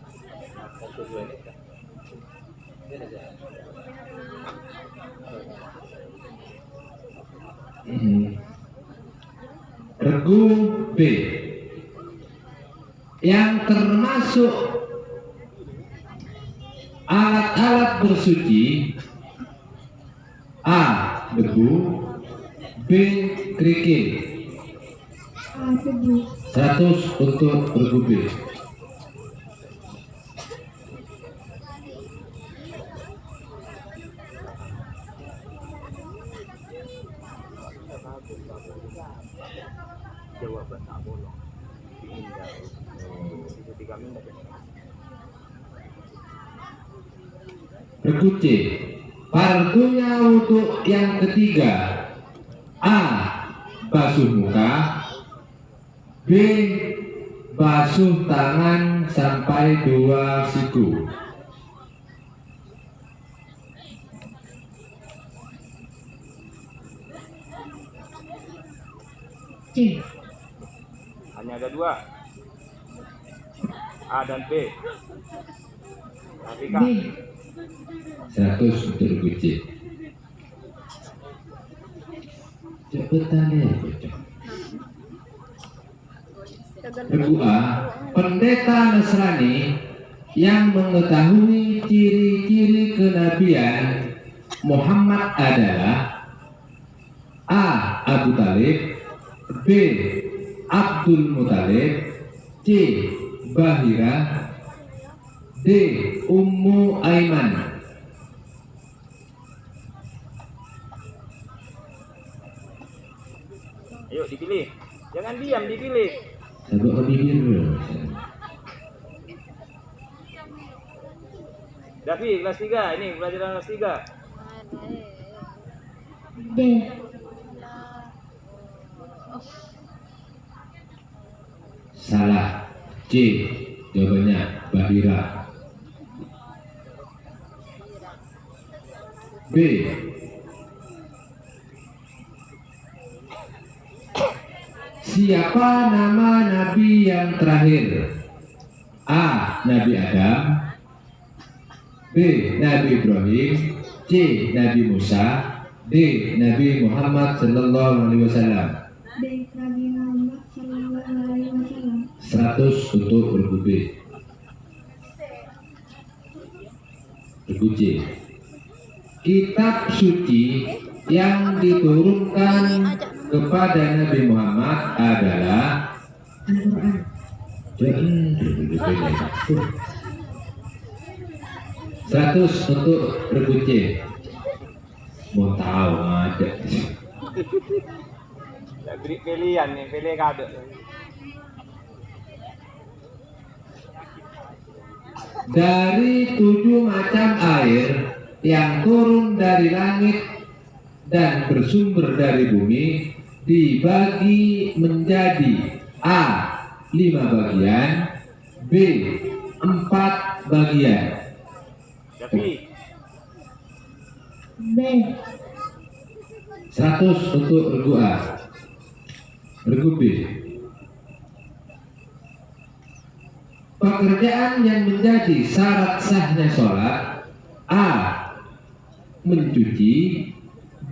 Regu B. Yang termasuk alat-alat bersuci. A. Debu. B. Kerikil. A. Debu. 100 untuk regu B. Jawaban tak bolong. Indah. Ketika minat. Regu C. Fardunya wudhu yang ketiga. A. Basuh muka. B. Basuh tangan sampai 2 siku. C. Hanya ada 2. A dan B. Afrika. B. 100 untuk regu C. Cepetan ya, bocah. Regu A. Pendeta Nasrani yang mengetahui ciri-ciri kenabian Muhammad adalah A. Abu Talib, B. Abdul Muthalib, C. Bahira, D. Ummu Aiman. Ayo dipilih. Jangan diam, dipilih. Sabuk lebih biru. Davi, kelas 3. Ini pelajaran kelas 3. D. Salah. C. Jawabannya Bahira. B. Siapa nama Nabi yang terakhir? A. Nabi Adam, B. Nabi Ibrahim, C. Nabi Musa, D. Nabi Muhammad Sallallahu Alaihi Wasallam. B. Nabi Muhammad Sallallahu Alaihi Wasallam. 100 untuk regu B. Regu C. Kitab suci yang diturunkan kepada Nabi Muhammad adalah Al-Quran. 100 untuk regu C. Mau tahu aja. Ya, beri pilihan nih, pilih kado. Dari 7 macam air yang turun dari langit dan bersumber dari bumi dibagi menjadi A. 5 bagian, B. 4 bagian. Davi, B. 100 untuk regu A. Regu B. Pekerjaan yang menjadi syarat sahnya sholat. A. Mencuci,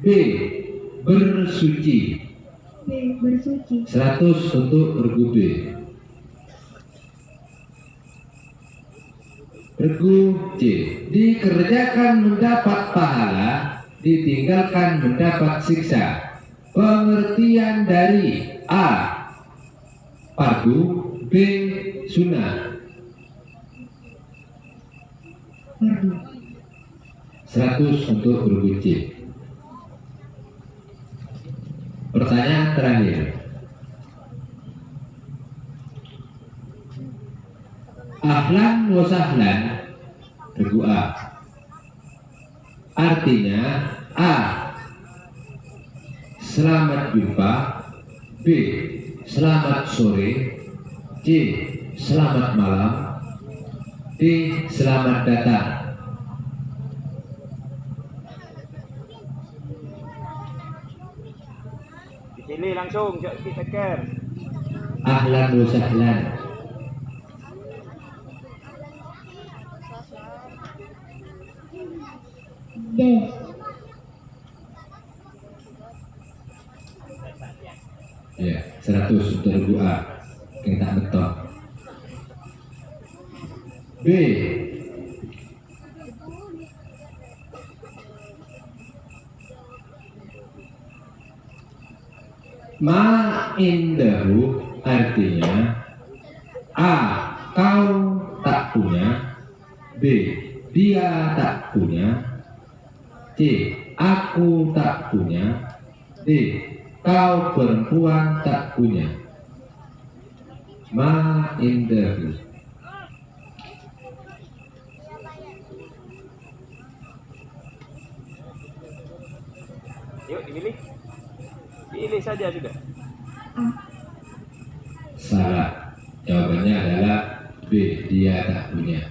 B. Bersuci. B. Bersuci. 100 untuk regu B. Regu C. Dikerjakan mendapat pahala, ditinggalkan mendapat siksa. Pengertian dari A. Fardu, B. Sunnah. Fardu. 100 untuk regu C. Pertanyaan terakhir. Ahlan wa sahlan, regu A. Artinya A. Selamat jumpa, B. Selamat sore, C. Selamat malam, D. Selamat datang. Dipilih langsung, jangan ditekan. Ahlan wa sahlan. D. Ya, 100 untuk regu A. Kita betul. B. Ma indahu artinya A. Kau tak punya, B. Dia tak punya, C. Aku tak punya, D. Kau perempuan tak punya. Ma indahu. Yuk dipilih. Pilih saja sudah. Salah. Jawabannya adalah B. Dia tak punya.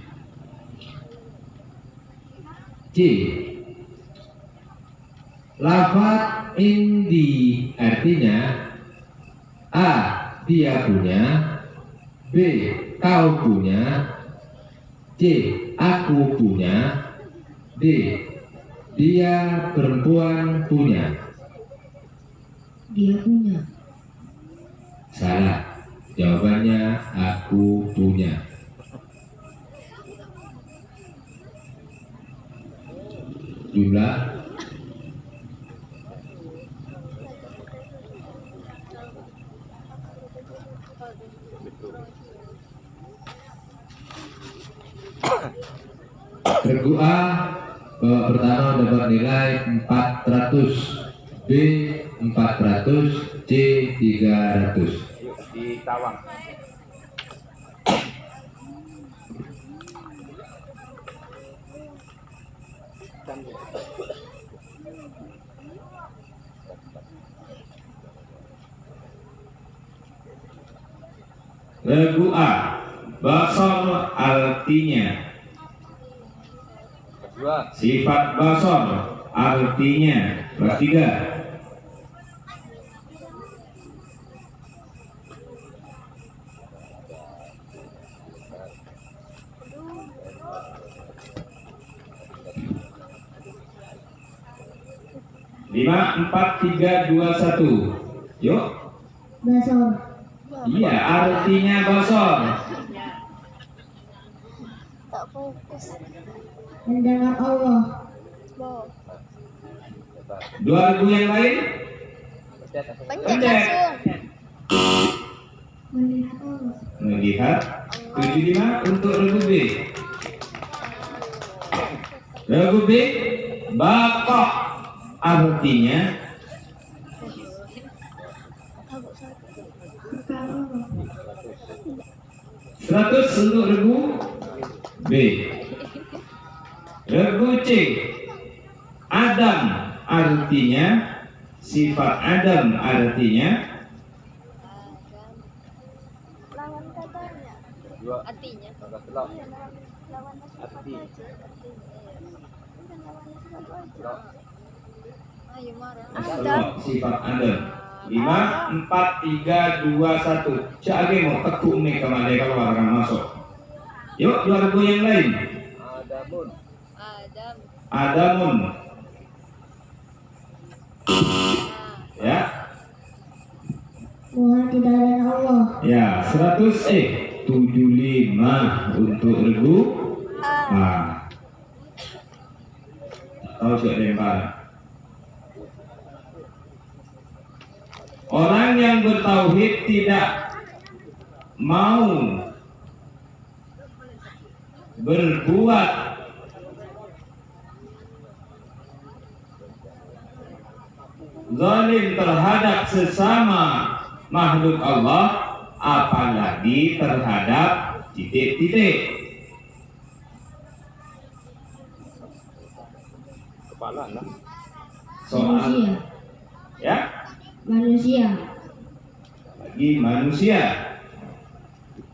C. Lafaz indi artinya A. Dia punya, B. Kau punya, C. Aku punya, D. Dia perempuan punya. Dia punya. Salah. Jawabannya aku punya. Jumlah regu A babak pertama dapat nilai 400, B 400, C 300. Yuk ditawang. Regu A. Basar artinya. Dua. Sifat basar artinya. Kelas 3. Lima, 4, 3, 2, 1. Yuk. Basor. Iya, artinya basar. Tak fokus. Mendengar Allah. Bo. 2 regu yang lain. Pencet langsung. Melihat Allah. Melihat. 75 untuk regu B. Regu B. Bapak artinya Kekal Allah. 100 untuk regu B. Regu C. Adam artinya, sifat Adam artinya Lawan katanya. Dua. Artinya. Telok. Iya, lawan sifat Arti. aja. Artinya. Bukan lawan sifat aja. Telok. Ayo marah. Allah, sifat Adam. 5, 4, 3, 2, 1. Cak mau tekuk nih kemana kalau akan masuk. Yuk, 2 regu yang lain. Adamun. Adam. Adamun. Ya. Tuhan tidak lain Allah. Ya, 100 75 untuk regu Ah. Tahu juga lempar. Orang yang bertauhid tidak mau berbuat zalim terhadap sesama makhluk Allah, apalagi terhadap titik-titik. Kepala lah. Soal ya, Manusia. bagi manusia.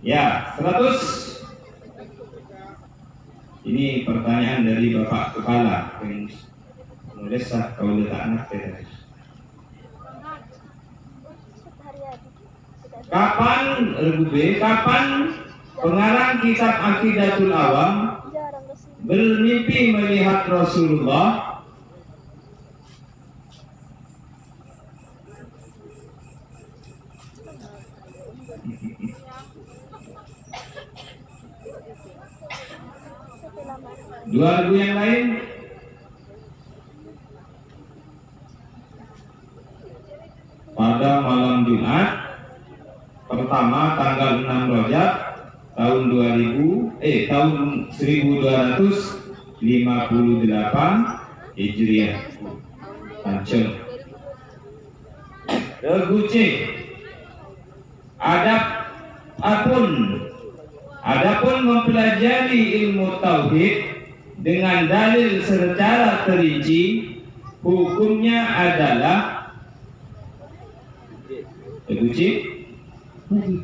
Ya, 100. Ini pertanyaan dari Bapak Kepala yang menulis kau letak anak tadi. Kapan kapan pengarang kitab Aqidatul Awam Jarang kesini. bermimpi melihat Rasulullah? Dua lagu yang lain. Pada malam Jumat pertama tanggal 6 Rajab tahun 1258 Hijriah. Ancol. Regu C. Adapun mempelajari ilmu tauhid dengan dalil secara terinci, hukumnya adalah Regu C. Wajib.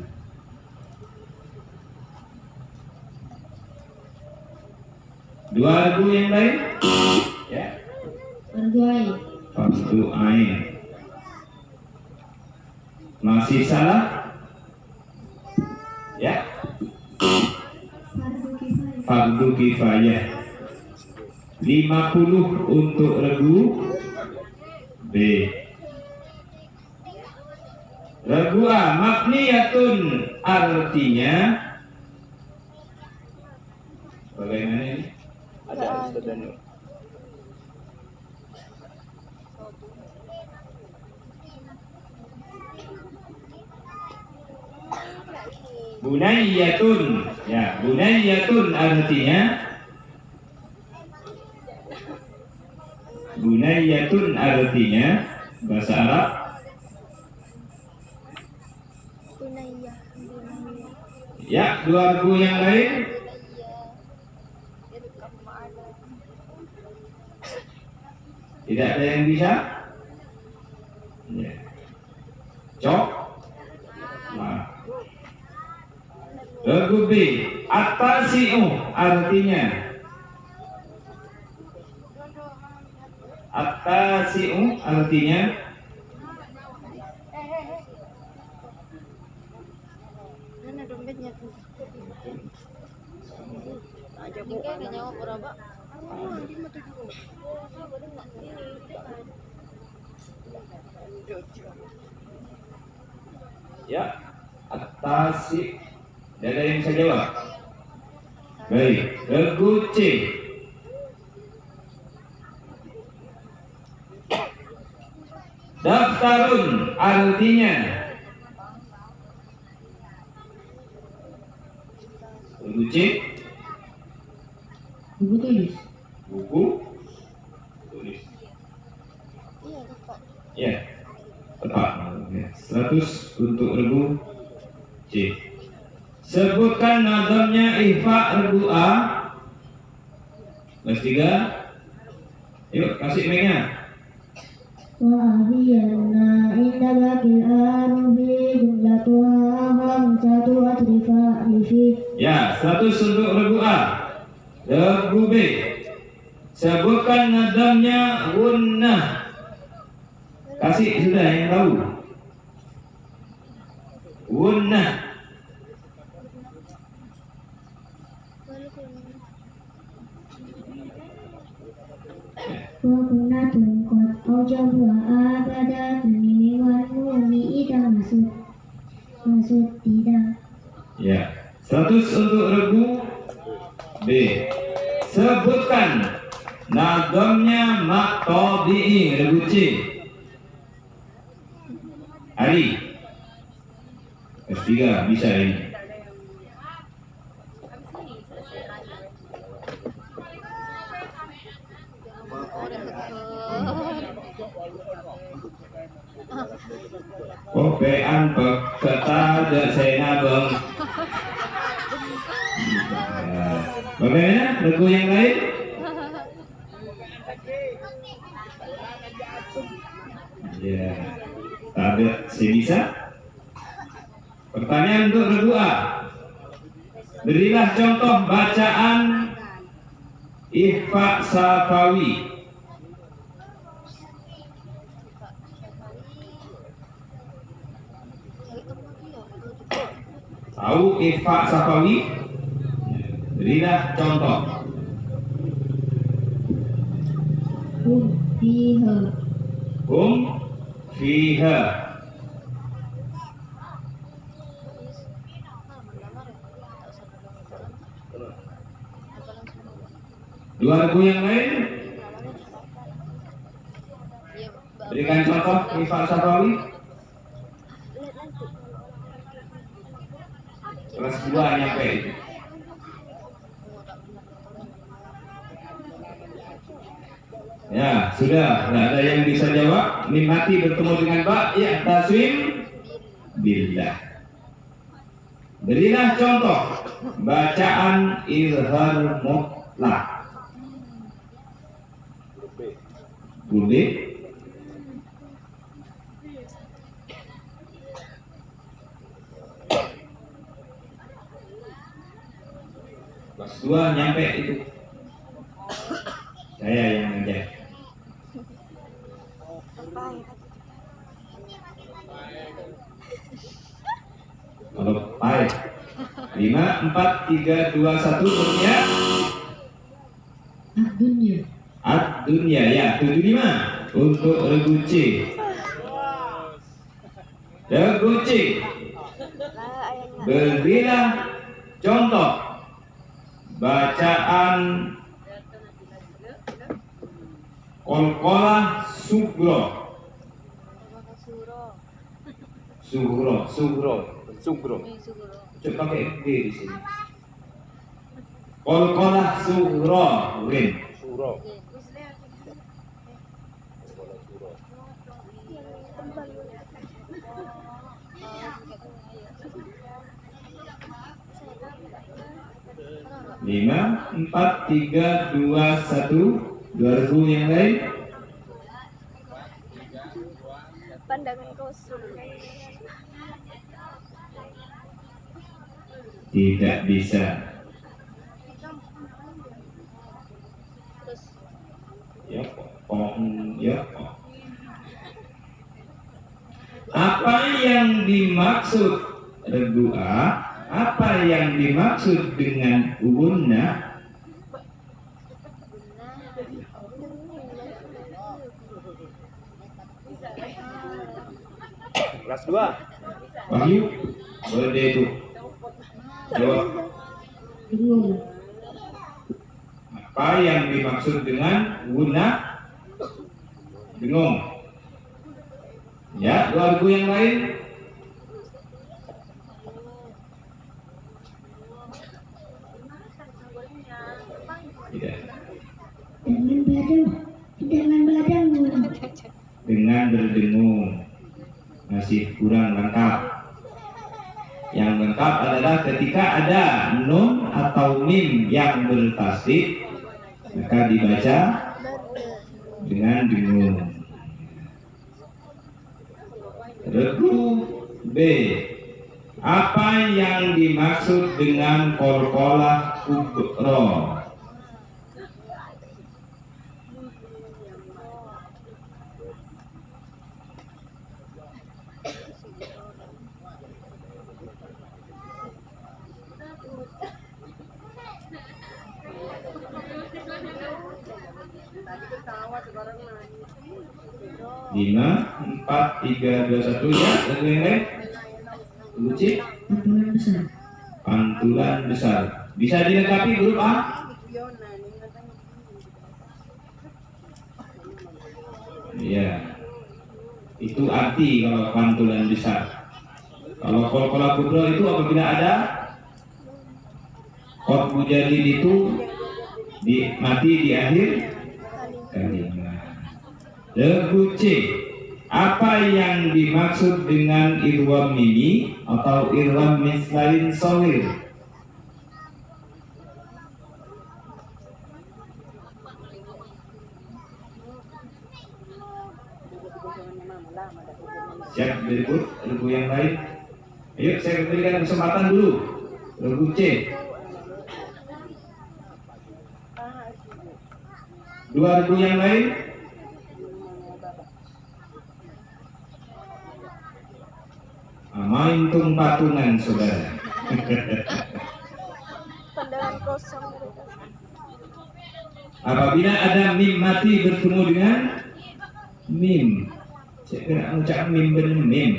Dua lagu yang lain. Ya. Berdoa. Fardu ain. Masih salah? Ya. Fardu kifayah. 50 untuk regu B. Regu A, mabniyatun artinya bagaimana ini? Ada Ustaz Danu. Bunayyatun. Ya, bunayyatun artinya bahasa Arab Bunayya. ya. Dua lagu yang lain. Tidak ada yang bisa. Ya. Cok. Nah. Lagu B, at-tasi'u artinya Mana dompetnya tuh? Aja bu. Ada nyawa berapa? ya, at-tasi'. Tidak ada yang bisa jawab. Baik, regu C. Daftarun artinya regu C. Buku tulis. Buku tulis. Iya tepat. Ya, tepat. 100 untuk regu C. Sebutkan nazamnya ihfa regu A. Kelas 3. Yuk, kasih mic-nya. Wa'adiyana inda bakil arubi jumlatuha khamsatu atrifa alifi. Ya, 100 untuk regu A. Regu B. Sebutkan nazamnya gunnah. Kasih sudah yang tahu. Gunnah. Wa kunnatun qad aujabuha abada mimi wan nuni ida maksud tidak. Ya, 100 untuk regu B. Sebutkan nazamnya Maqtabi'i. Regu C. Ali. S3 bisa ini. Kopean kata ada saya bang. Bagaimana regu yang lain? Ya, tak ada saya bisa. Pertanyaan untuk regu A. Berilah contoh bacaan Ihfa Safawi. Tahu Ihfa Safawi? Berilah contoh. Fiha. Fiha. Dua regu yang lain. Berikan contoh Ihfa Safawi. Kelas 2 nyampe. Ya, sudah. Tidak ada yang bisa jawab. Mim mati bertemu dengan ba. Ya, taswim billah. Berilah contoh bacaan izhar mutlak. Boleh. Kelas 2 nyampe itu. Saya yang ngajar. Kalau baik. 5, 4, 3, 2, 1 dunia. Ad-dunya ya, 75 untuk regu C. Regu C. Berilah contoh bacaan Qalqalah Sugro. Coba pakai D di sini. Qalqalah Sugro. Win. Surah. 5, 4, 3, 2, 1. 2000 yang lain. Pandangan kosong. Tidak bisa. Ya, ya. Apa yang dimaksud regu A? Apa yang dimaksud dengan gunna? Kelas 2. Wahyu, boleh deh itu. Jawab. Bingung. Apa yang dimaksud dengan gunna? Bingung. Ya, 2 regu yang lain. Tidak. Dengan berdengung. Masih kurang lengkap. Yang lengkap adalah ketika ada nun atau mim yang bertasdid, maka dibaca dengan dengung. Regu B. Apa yang dimaksud dengan qalqalah kubro? Lima, 4, 3, 2, 1 ya. Lagu yang lain. Luci. Pantulan besar. Pantulan besar. Bisa dilengkapi huruf A? Ya, itu arti kalau pantulan besar. Kalau qalqalah kubra itu apabila ada qad mujadid itu mati di akhir kalimat. Regu C, apa yang dimaksud dengan irwam mimi atau irwam mislalin shawir? Siap, berikut regu yang lain. Ayo saya berikan kesempatan dulu. Regu C. Dua regu yang lain. Main tung patungan saudara. Pandangan kosong. Apabila ada mim mati bertemu dengan mim, saya kira mengucapkan mim benar mim.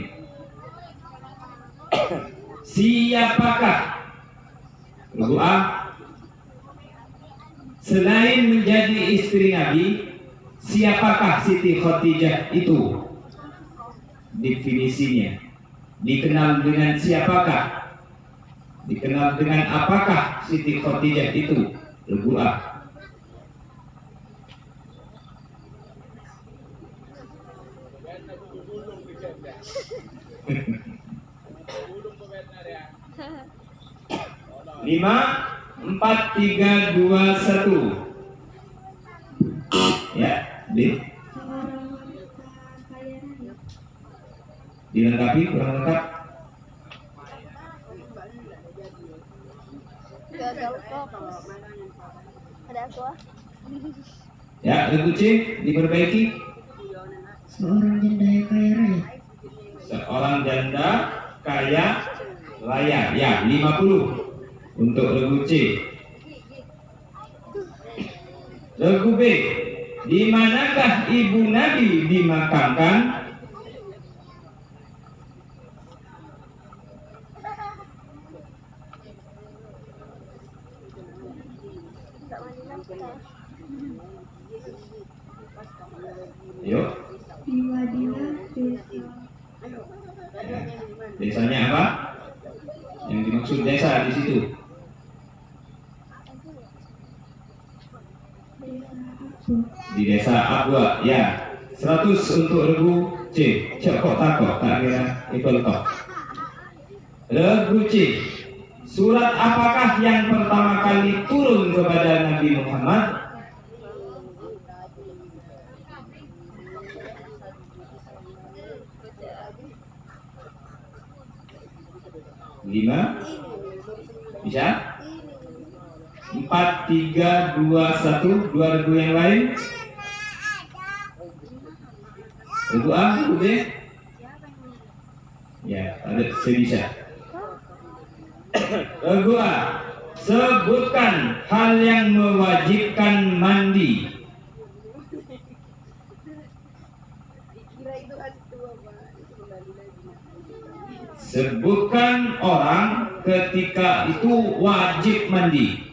Siapakah regu A selain menjadi istri Nabi, siapakah Siti Khadijah itu? Definisinya, dikenal dengan siapakah? Dikenal dengan apakah Siti Khadijah itu? Regu A. Lima, 4, 3, 2, 1. Ya, Seorang wanita kaya raya. dilengkapi kurang lengkap. Gagal fokus. Ada aku ah? Ya, regu C diperbaiki. Seorang janda yang kaya raya. Seorang janda kaya raya. Ya, 50 untuk regu C. Regu B, di manakah ibu Nabi dimakamkan? Tak mana kita. Yuk, Di Madinah desa. desanya apa? Yang dimaksud desa di situ. Di desa Abwa. Ya, 100 untuk regu C. Cek kok takut, tak kira ikut kok. Regu C, surat apakah yang pertama kali turun kepada Nabi Muhammad? Lima, bisa? 4, 3, 2, 1. Dua regu yang lain. Regu A, regu B. Ya, ada sebisa. Regu A, sebutkan hal yang mewajibkan mandi. Sebutkan orang ketika itu wajib mandi.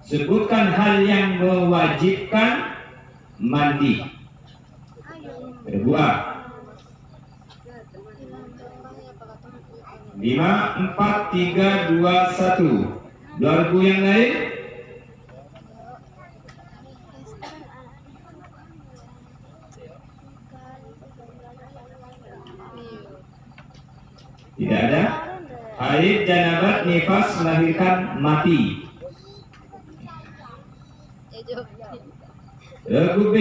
Sebutkan hal yang mewajibkan mandi. Regu A. 5, 4, 3, 2, 1. Dua regu yang lain. Tidak ada. Haid, janabat, nifas, melahirkan, mati. Regu B,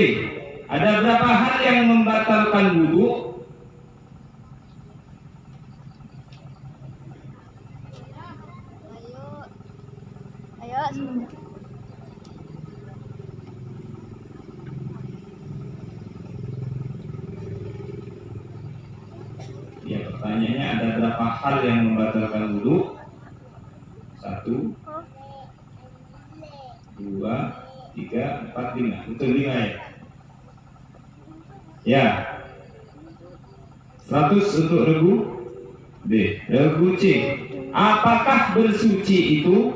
ada berapa hal yang membatalkan wudhu? Ayo. Ya, pertanyaannya ada berapa hal yang membatalkan wudhu? 1, 2, 3, 4, 5. Betul 5 ya? Ya. 100 untuk regu B. Regu C, apakah bersuci itu?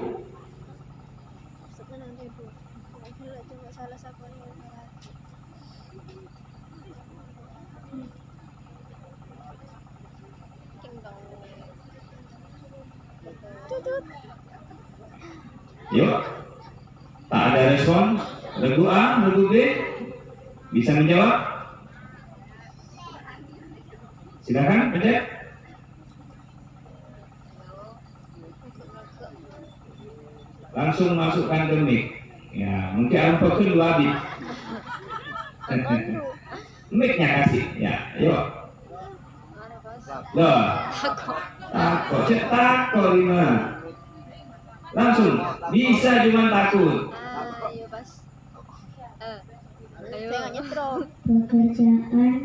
Sebenarnya Bu. Aku cuma salah satu yang salah. Yuk. Tak ada respon. Regu A, regu B. Bisa menjawab? Silakan, pencet. Langsung masukkan ke mic. Ya, mungkin ada dua bit. Mic-nya kasih. Ya, yuk. Loh. Takut, takut Rima. Langsung. Bisa cuma takut. Ayo pas. Ayo. Saya nggak nyetrum. Pekerjaan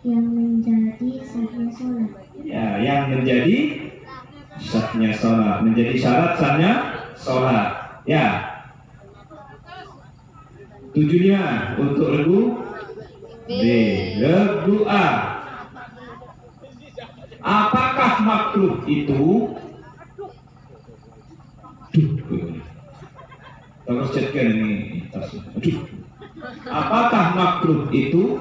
yang menjadi sahnya sholat. Ya, yang menjadi sahnya sholat, menjadi syarat sahnya sholat. Ya. 75 untuk regu B. Regu A. Apakah makruh itu? Terus cekkan ini. Aduh. Apakah makruh itu?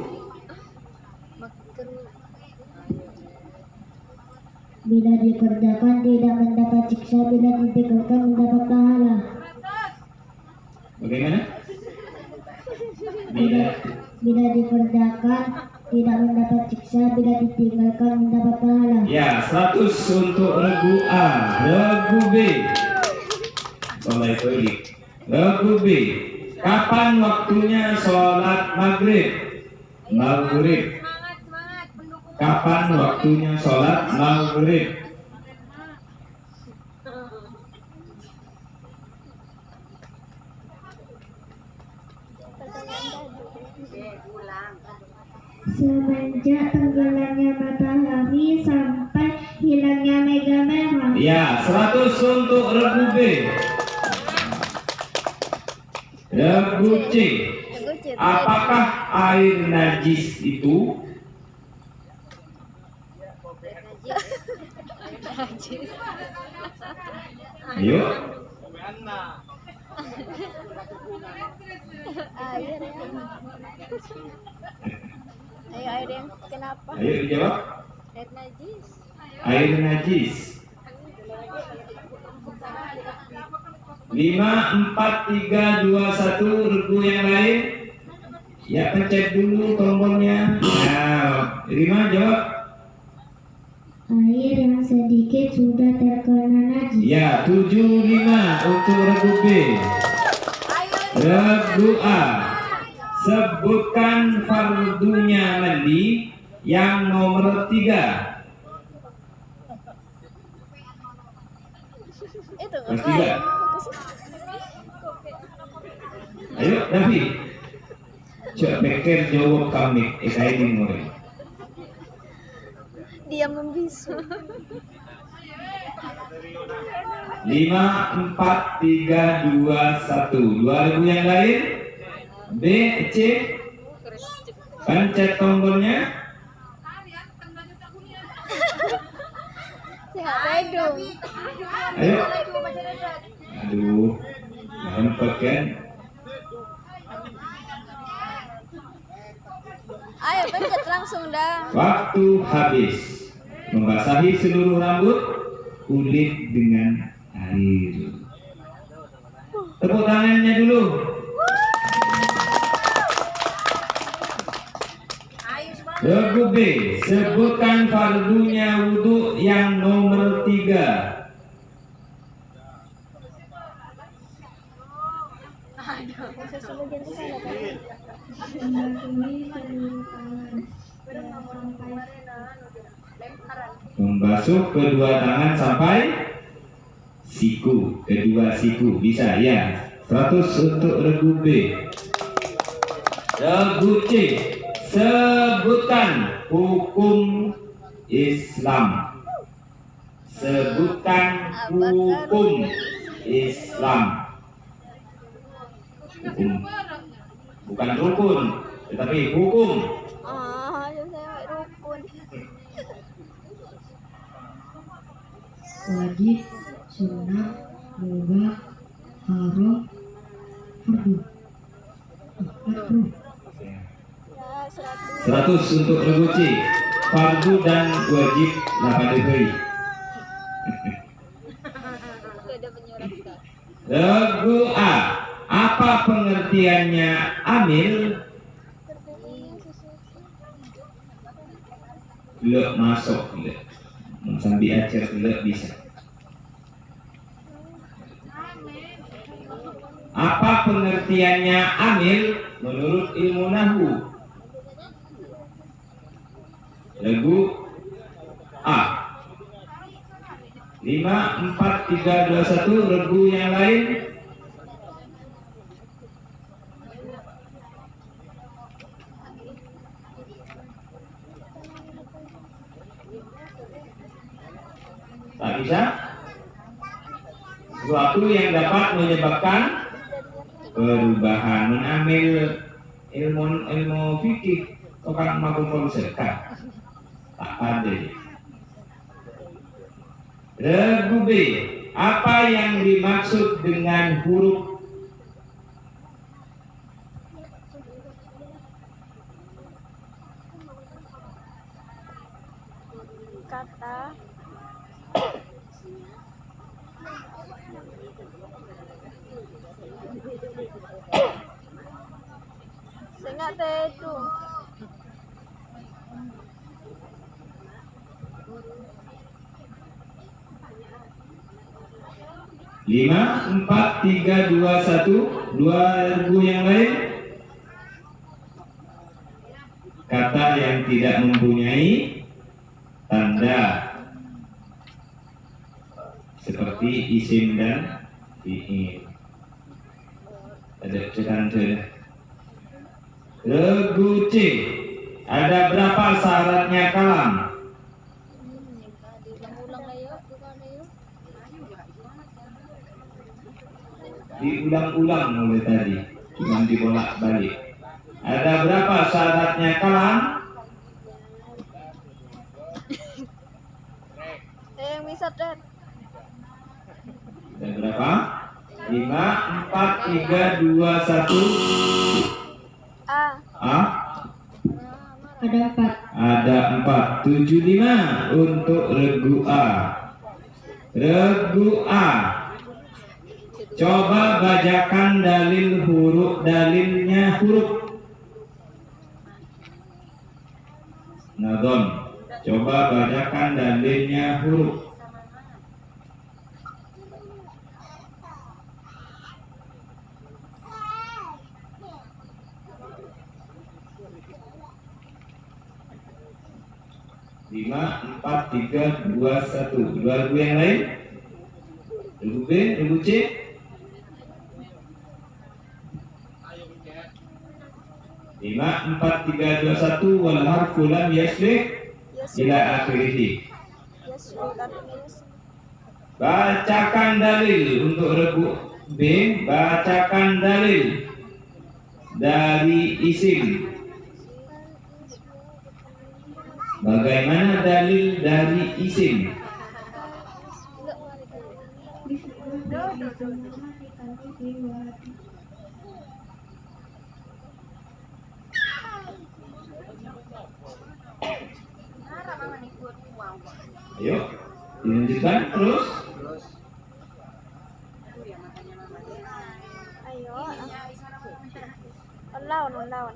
Bila dikerjakan tidak mendapat siksa, bila ditinggalkan mendapat pahala. Bagaimana? Bila dikerjakan tidak mendapat siksa, bila ditinggalkan mendapat pahala. Ya, 100 untuk regu A. Regu B. Mulai balik. Regu B. Kapan waktunya sholat maghrib? Maghrib. Kapan waktunya sholat maghrib? Semenjak tenggelamnya matahari sampai hilangnya mega merah. Ya, 100 untuk regu B. Regu C. Apakah air najis itu? Ayo. Air ya. Ayo air yang kenapa? Ayo dijawab. Air najis. Air najis. 5, 4, 3, 2, 1. Regu yang lain. Ya, pencet dulu tombolnya. Nah, Rima jawab. Air yang sedikit sudah terkena najis. Ya, 75 untuk regu B. Regu A. Sebutkan fardunya mandi yang nomor 3. Itu Mas 3. Ayo, Davi. Coba pikir jawab kami. Saya ini mulai. dia membisu. 5, 4, 3, 2, 1. 2 regu yang lain. B, C. Pencet tombolnya. Saya nggak pegang. Ayo. Aduh. Nampak kan? Ayo pencet langsung dah. Waktu habis. Membasahi seluruh rambut, kulit dengan air. Tepuk tangannya dulu. Regu B. Sebutkan fardunya wudhu yang nomor 3. Sebagian ke sana kan. Membasuh kedua tangan sampai siku, kedua siku. Bisa ya. 100 untuk regu B. Regu C. Sebutkan hukum Islam. Sebutkan hukum Islam. Hukum. Bukan rukun, tetapi hukum. Saya nggak rukun. Wajib, sunnah, mubah, haram, fardu. Makruh. Ya 100. 100 untuk regu C. Fardu dan wajib 8 degree. Regu A. Apa pengertiannya amil? Lek masuk lek. Sambil acer lek bisa. Apa pengertiannya amil menurut ilmu nahwu? Regu A. 5, 4, 3, 2, 1. Regu yang lain. Tak bisa. Sesuatu yang dapat menyebabkan perubahan. Mengambil ilmu fikih orang mampu sekat tak ada. Regu B. Apa yang dimaksud dengan huruf? Kata Sengat itu 5, 4, 3, 2, 1. Dua regu yang lain. Kata yang tidak mempunyai tanda seperti isim dan fi'il. Ada tanda. Regu C. Ada berapa syaratnya kalam? Diulang-ulang mulai tadi, cuma dibolak-balik. Ada berapa syaratnya kalam? yang bisa Dad. Ada berapa? 5, 4, 3, 2, 1. A. A. Ada 4. Ada 4. 7, 5 untuk regu A. Regu A. Coba bacakan dalilnya huruf. Nadon. Coba bacakan dalilnya huruf. Lima, 4, 3, 2, 1. Dua regu yang lain. Regu B, regu C. 5, 4, 3, 2, 1. Wal harfu lam yasbih ila akhirih. Bacakan dalil untuk regu B. Bacakan dalil dari isim. Bagaimana dalil dari isim? Ayo, dilanjutkan terus. Ayo. Lawan.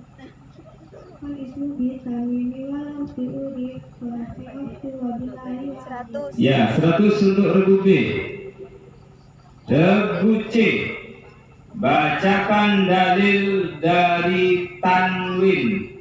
Ya, 100 untuk regu B. Regu C. Bacakan dalil dari tanwin.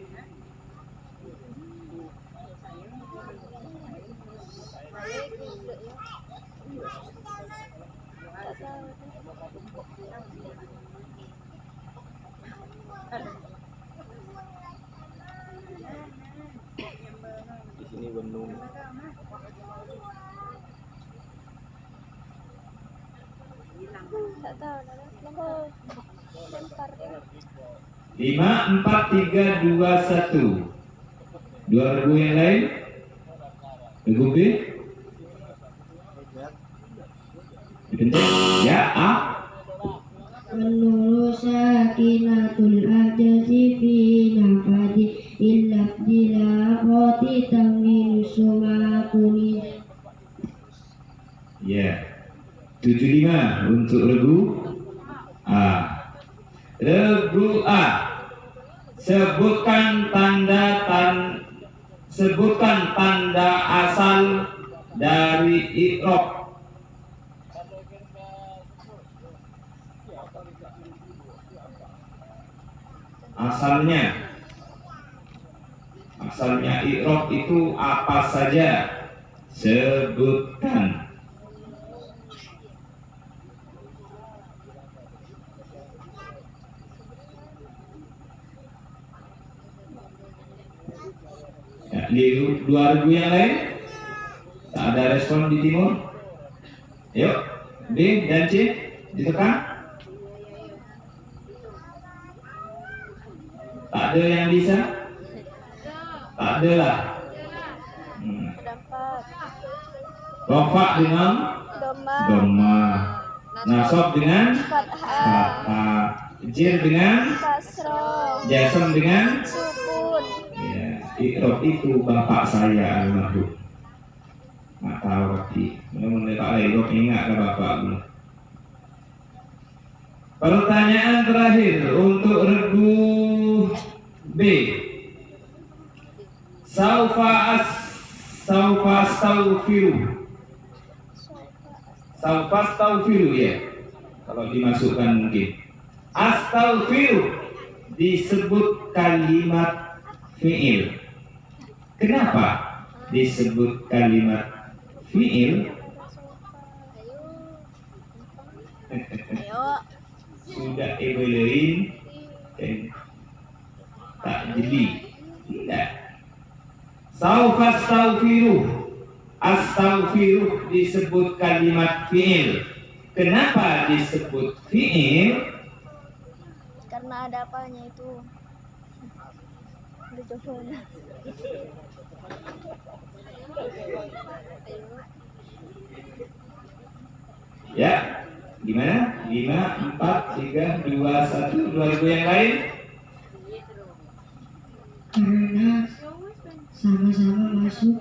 Di sini benung. Tak tahu. Lempar. 5, 4, 3, 2, 1. Dua regu yang lain. Regu B. Dipencet. Ya, A. Menurut sakinatul ajazi fi nafadi illa dila roti tamin sumakuni. Ya. 75 untuk regu A. Regu A. Sebutkan tanda asal dari i'rab. Asalnya i'rab itu apa saja? Sebutkan. Ya, di dua regu yang lain tak ada respon di timur. Yuk, B dan C ditekan. Tak ada yang bisa? Tak ada lah. Ada 4. Rofa dengan Doma. doma, nasab dengan Fathah. fathah, jir dengan Kasroh. jasm dengan Sukun. ya, i'rab itu bapak saya almarhum. Nggak tahu tapi mudah-mudahan tak i'rab ingat ke bapak dulu. Pertanyaan terakhir untuk regu B. Saufa astaghfiru ya. Kalau dimasukkan mungkin. Astaghfiru disebut kalimat fi'il. Kenapa disebut kalimat fi'il? Ayo. Sudah evaluating dan tak jeli. Tidak. Saufa astaghfiru disebut kalimat fi'il. Kenapa disebut fi'il? Karena ada apanya itu. Udah coba. Ya, gimana? 5, 4, 3, 2, 1. 2 regu yang lain. Karena sama-sama masuk,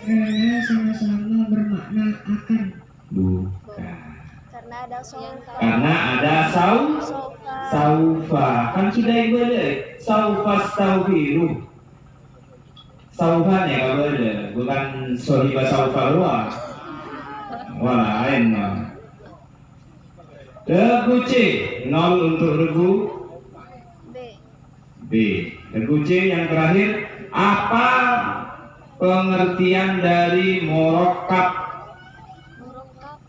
karena sama-sama bermakna akan. Bukan. Karena ada sofa. Karena ada Sofa. saufa. Kan sudah ibu ada. Saufa astaghfiru. Saufanya nggak boleh, bukan sohiba saufa luar. Wah lain mah. Regu C 0 untuk regu B. B. Regu C yang terakhir. Apa pengertian dari morokab?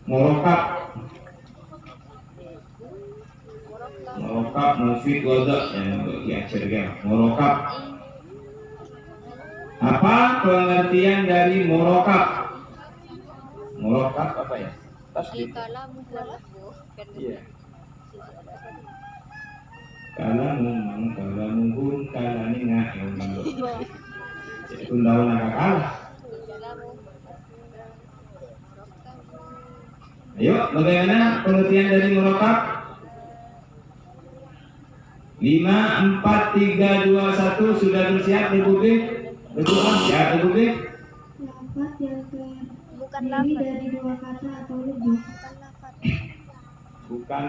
Morokab. Morokab mufid godak yang diajar ya. Morokab. Apa pengertian dari morokab? Morokab apa ya? Tasbih. Iya. Kalamu pun kalani nggak yang dulu. Jadi undang agak kalah. Ayo, bagaimana pengertian dari morokab? 5, 4, 3, 2, 1 sudah bersiap regu B? Regu A siap regu B? Lafaz yang Bukan terdiri lafaz. dari dua kata atau lebih. Bukan lafaz. Bukan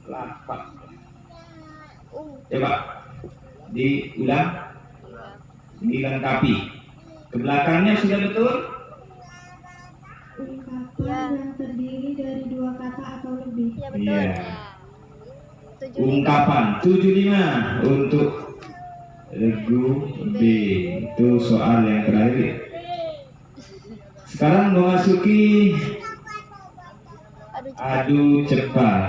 lafaz. Uh. Coba diulang, dilengkapi. Ke belakangnya sudah betul? Ungkapan Ya. yang terdiri dari dua kata atau lebih. Ya betul. Iya. 75. Ungkapan 75 untuk regu B. Itu soal yang terakhir. Sekarang memasuki Aduh, adu cepat.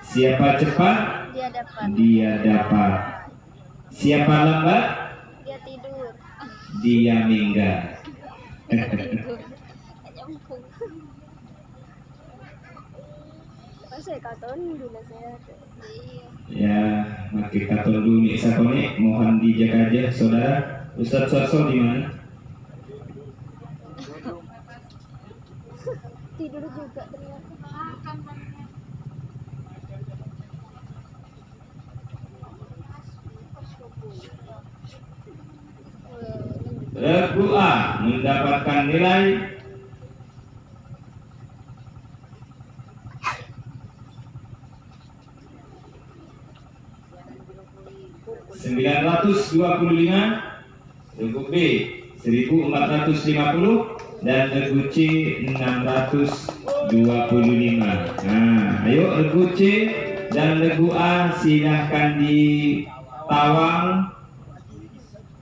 Siapa cepat? dia dapat. Dia dapat. Siapa lambat? Dia tidur. Dia minggat. Nyambung. Saya katon dulu saya. Iya. Ya, makin katon dulu nih sakone, mohon dijaga aja saudara. Ustadz Sarso di mana? Tidur juga ternyata. Regu A mendapatkan nilai 925, regu B 1450 dan regu C 625. Nah, ayo regu C dan regu A silahkan ditawang,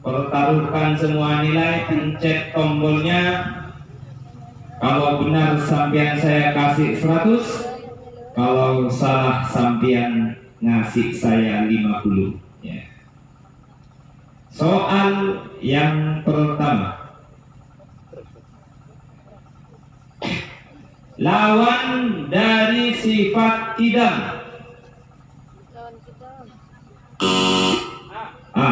pertaruhkan semua nilai, pencet tombolnya. Kalau benar sampean saya kasih 100, kalau salah sampean ngasih saya 50 ya. Soal yang pertama, lawan dari sifat idam. Lawan kita. A.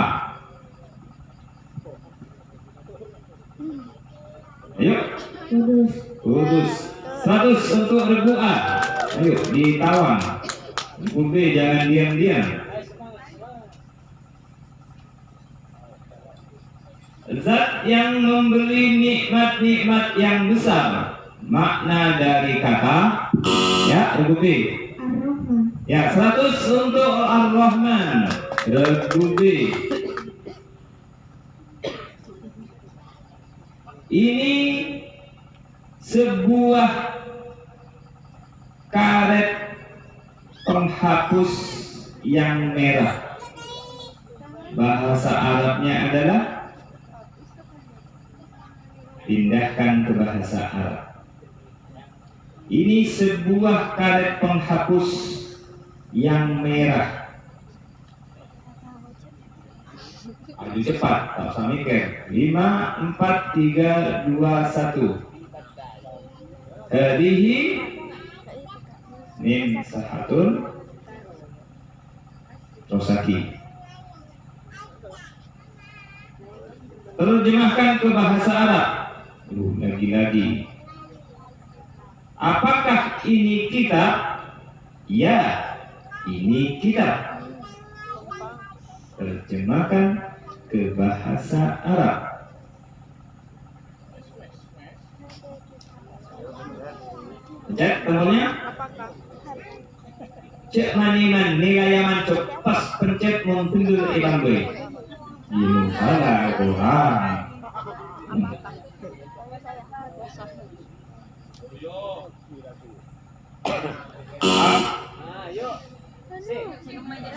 Ayo, Kudus. urus 100 untuk regu A. Ayo ditawang. Regu B jangan diam-diam. Zat yang memberi nikmat-nikmat yang besar. Makna dari kata ya, regu B. Ar-Rahman. Ya, 100 untuk Ar-Rahman. Regu B. Ini sebuah karet penghapus yang merah. Bahasa Arabnya adalah, pindahkan ke bahasa Arab. Ini sebuah karet penghapus yang merah. Adu cepat, tak usah mikir. 5, 4, 3, 2, 1. Hadihi min sahatun rosaki. Terjemahkan ke bahasa Arab. Lagi-lagi. Apakah ini kitab? Ya, ini kitab. Terjemahkan ke bahasa Arab. Cek tombolnya. Cek maniman nilayaman cok pas pencet mundur ibang gue. Ini salah orang.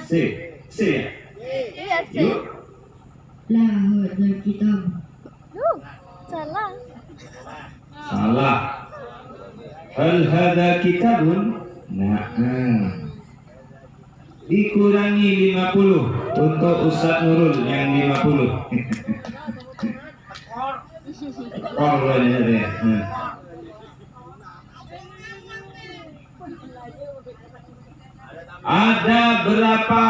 C ya. Iya sih. Yuk. La hadza kitab. Salah. Salah. Hal hadza kitabun? Nah. Dikurangi 50 untuk Ustaz Nurul yang 50. Korban ya. Ada berapa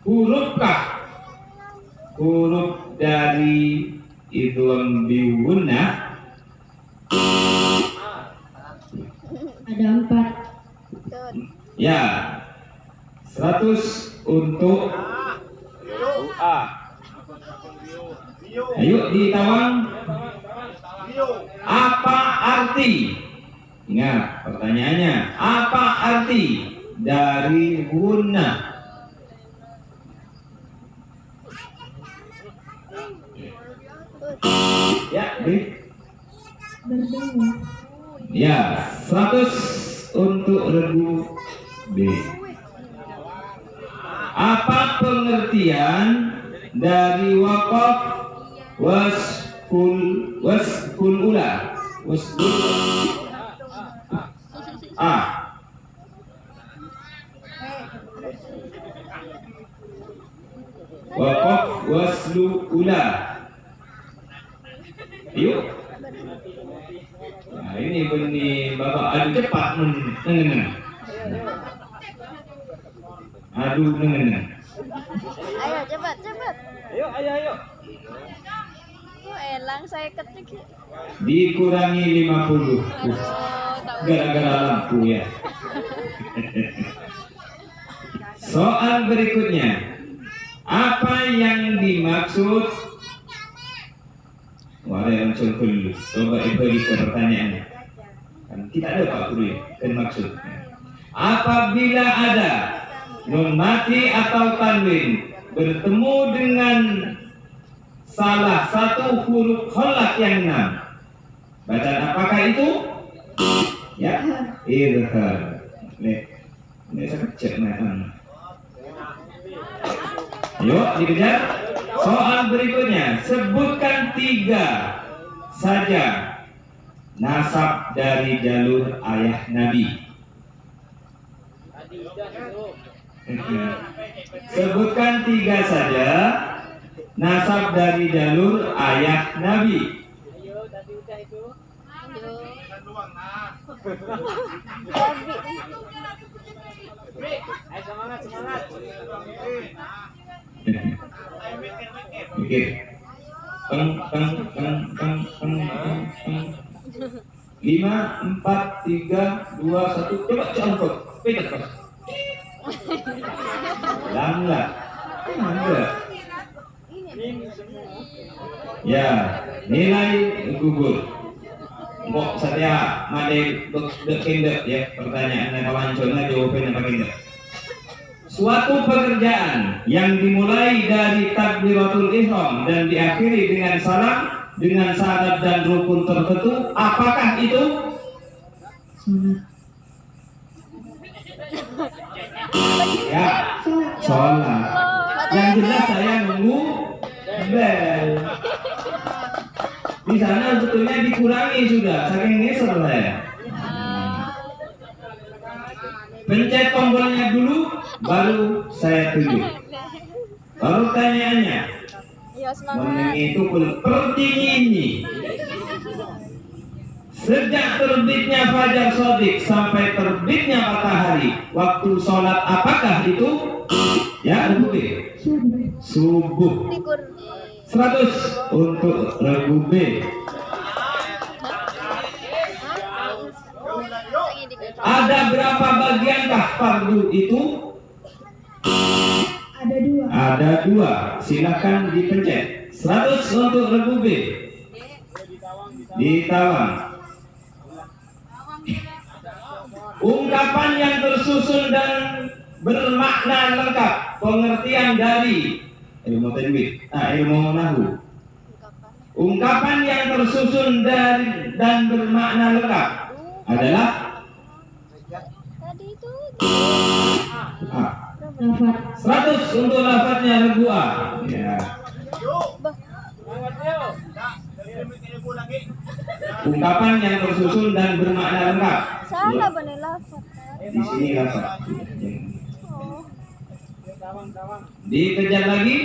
hurufkah huruf dari idgham biwunna? Ada 4. Ya, 100 untuk A. ayo ditawang. Apa arti? Ingat pertanyaannya, apa arti dari guna? Ya, B. Berdengar. Ya, 100 untuk regu B. Apa pengertian dari wakaf wasful ula? A. Wakaf waslu ula. Yuk. Nah, ini benih bapak adu cepat nengen. Adu nengen. Ayo cepat. Ayo. Elang saya ketik. Dikurangi 50. Gara-gara lampu ya. Soal berikutnya. Apa yang dimaksud Wah, ada langsung dulu. Coba beri ke pertanyaannya. Kan tidak ada Pak Guru ya, kan maksud. Apabila ada nun mati atau tanwin bertemu dengan salah satu huruf kholak yang 6, bacaan apakah itu? Ya, idhar. Ini saya cek nah. Ayo dikejar. Soal berikutnya, sebutkan 3 saja nasab dari jalur ayah Nabi. Sebutkan 3 saja nasab dari jalur ayah Nabi. Mikir. Peng. 5, 4, 3, 2, 1. Coba contoh. Pedas Mas. Lambat. Enggak. Ya, nilai gugur. Mbok saya made bekendek ya pertanyaan kawan cona jawabannya bekendek. Suatu pekerjaan yang dimulai dari takbiratul ihram dan diakhiri dengan salam dengan syarat dan rukun tertentu, apakah itu? Ya, sholat. Yang jelas saya nunggu bel. Di sana sebetulnya dikurangi sudah, saking ngeser saya. Pencet tombolnya dulu, baru saya tunjuk. Baru tanyaannya, Ya semangat. itu perdingin. Sejak terbitnya fajar shadiq sampai terbitnya matahari, waktu sholat apakah itu? Ya, lebih. Subuh. Tikur. 100 untuk regu B. Ada berapa bagiankah fardu itu? Ada 2. Silakan dipencet. 100 untuk regu B. Ditawang. Ungkapan yang tersusun dan bermakna lengkap. Pengertian dari ilmu tajwid, ilmu nahwu. Ungkapan yang tersusun dan bermakna lengkap adalah Tadi itu. 100 untuk lafadznya regu A. Ya. Ungkapan yang tersusun dan bermakna lengkap. Salah bener lafaz. Di sini lafaz. Oh. Dikejar lagi.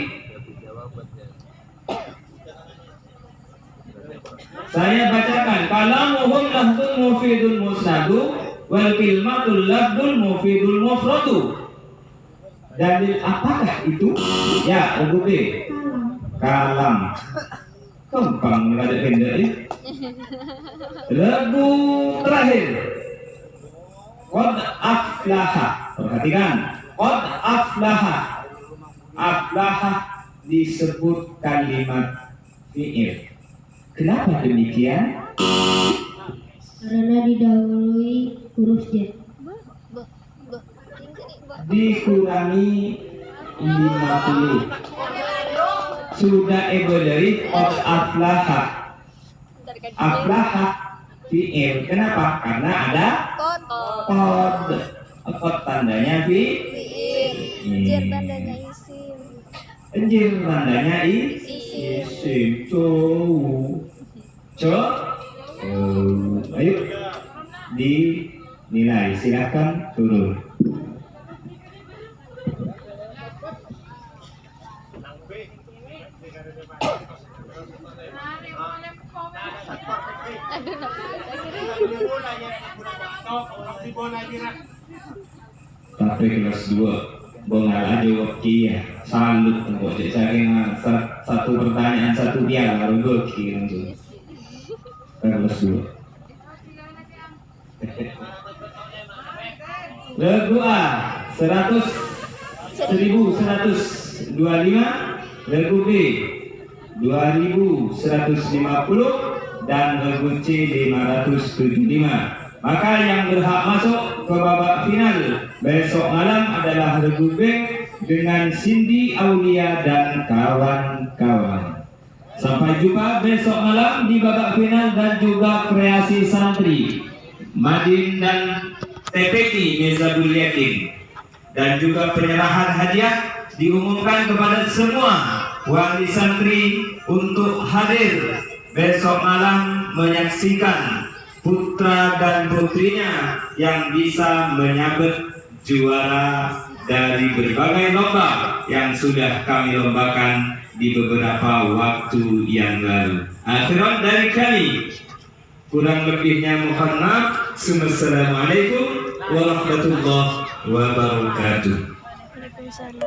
Saya bacakan. Kalamuhum lafdun mufidul musnadu wal kilmatul lafdul mufidul mufradu. Dalil apakah itu? Ya, regu B. Kalam. Gampang ada pendek ini. Regu terakhir. Qad aflaha. Perhatikan. Qad aflaha. Aflaha disebut kalimat fi'il. Kenapa demikian? Karena didahului huruf Z. Dikurangi 50. Sudah dari qad aflaha. Aflaha fi'il. Kenapa? Karena ada qad. Qad tandanya fi'il. Jir tandanya isim. Jir tandanya isim. Ayo dinilai. Silakan turun. Tapi kelas 2 bongal aja waktu ya salut kok cek saking satu pertanyaan satu dia baru goki langsung kelas 2. Regu A 100 1125. Regu B 2150 dan regu C 575. Maka yang berhak masuk ke babak final besok malam adalah regu B dengan Cindy Aulia dan kawan-kawan. Sampai jumpa besok malam di babak final dan juga kreasi santri Madin dan TPK Mezabul Yakin. Dan juga penyerahan hadiah diumumkan kepada semua wali santri untuk hadir besok malam menyaksikan putra dan putrinya yang bisa menyabet juara dari berbagai lomba yang sudah kami lombakan di beberapa waktu yang lalu. Akhiran dari kami, kurang lebihnya mohon maaf. Assalamualaikum warahmatullahi wabarakatuh. Waalaikumsalam.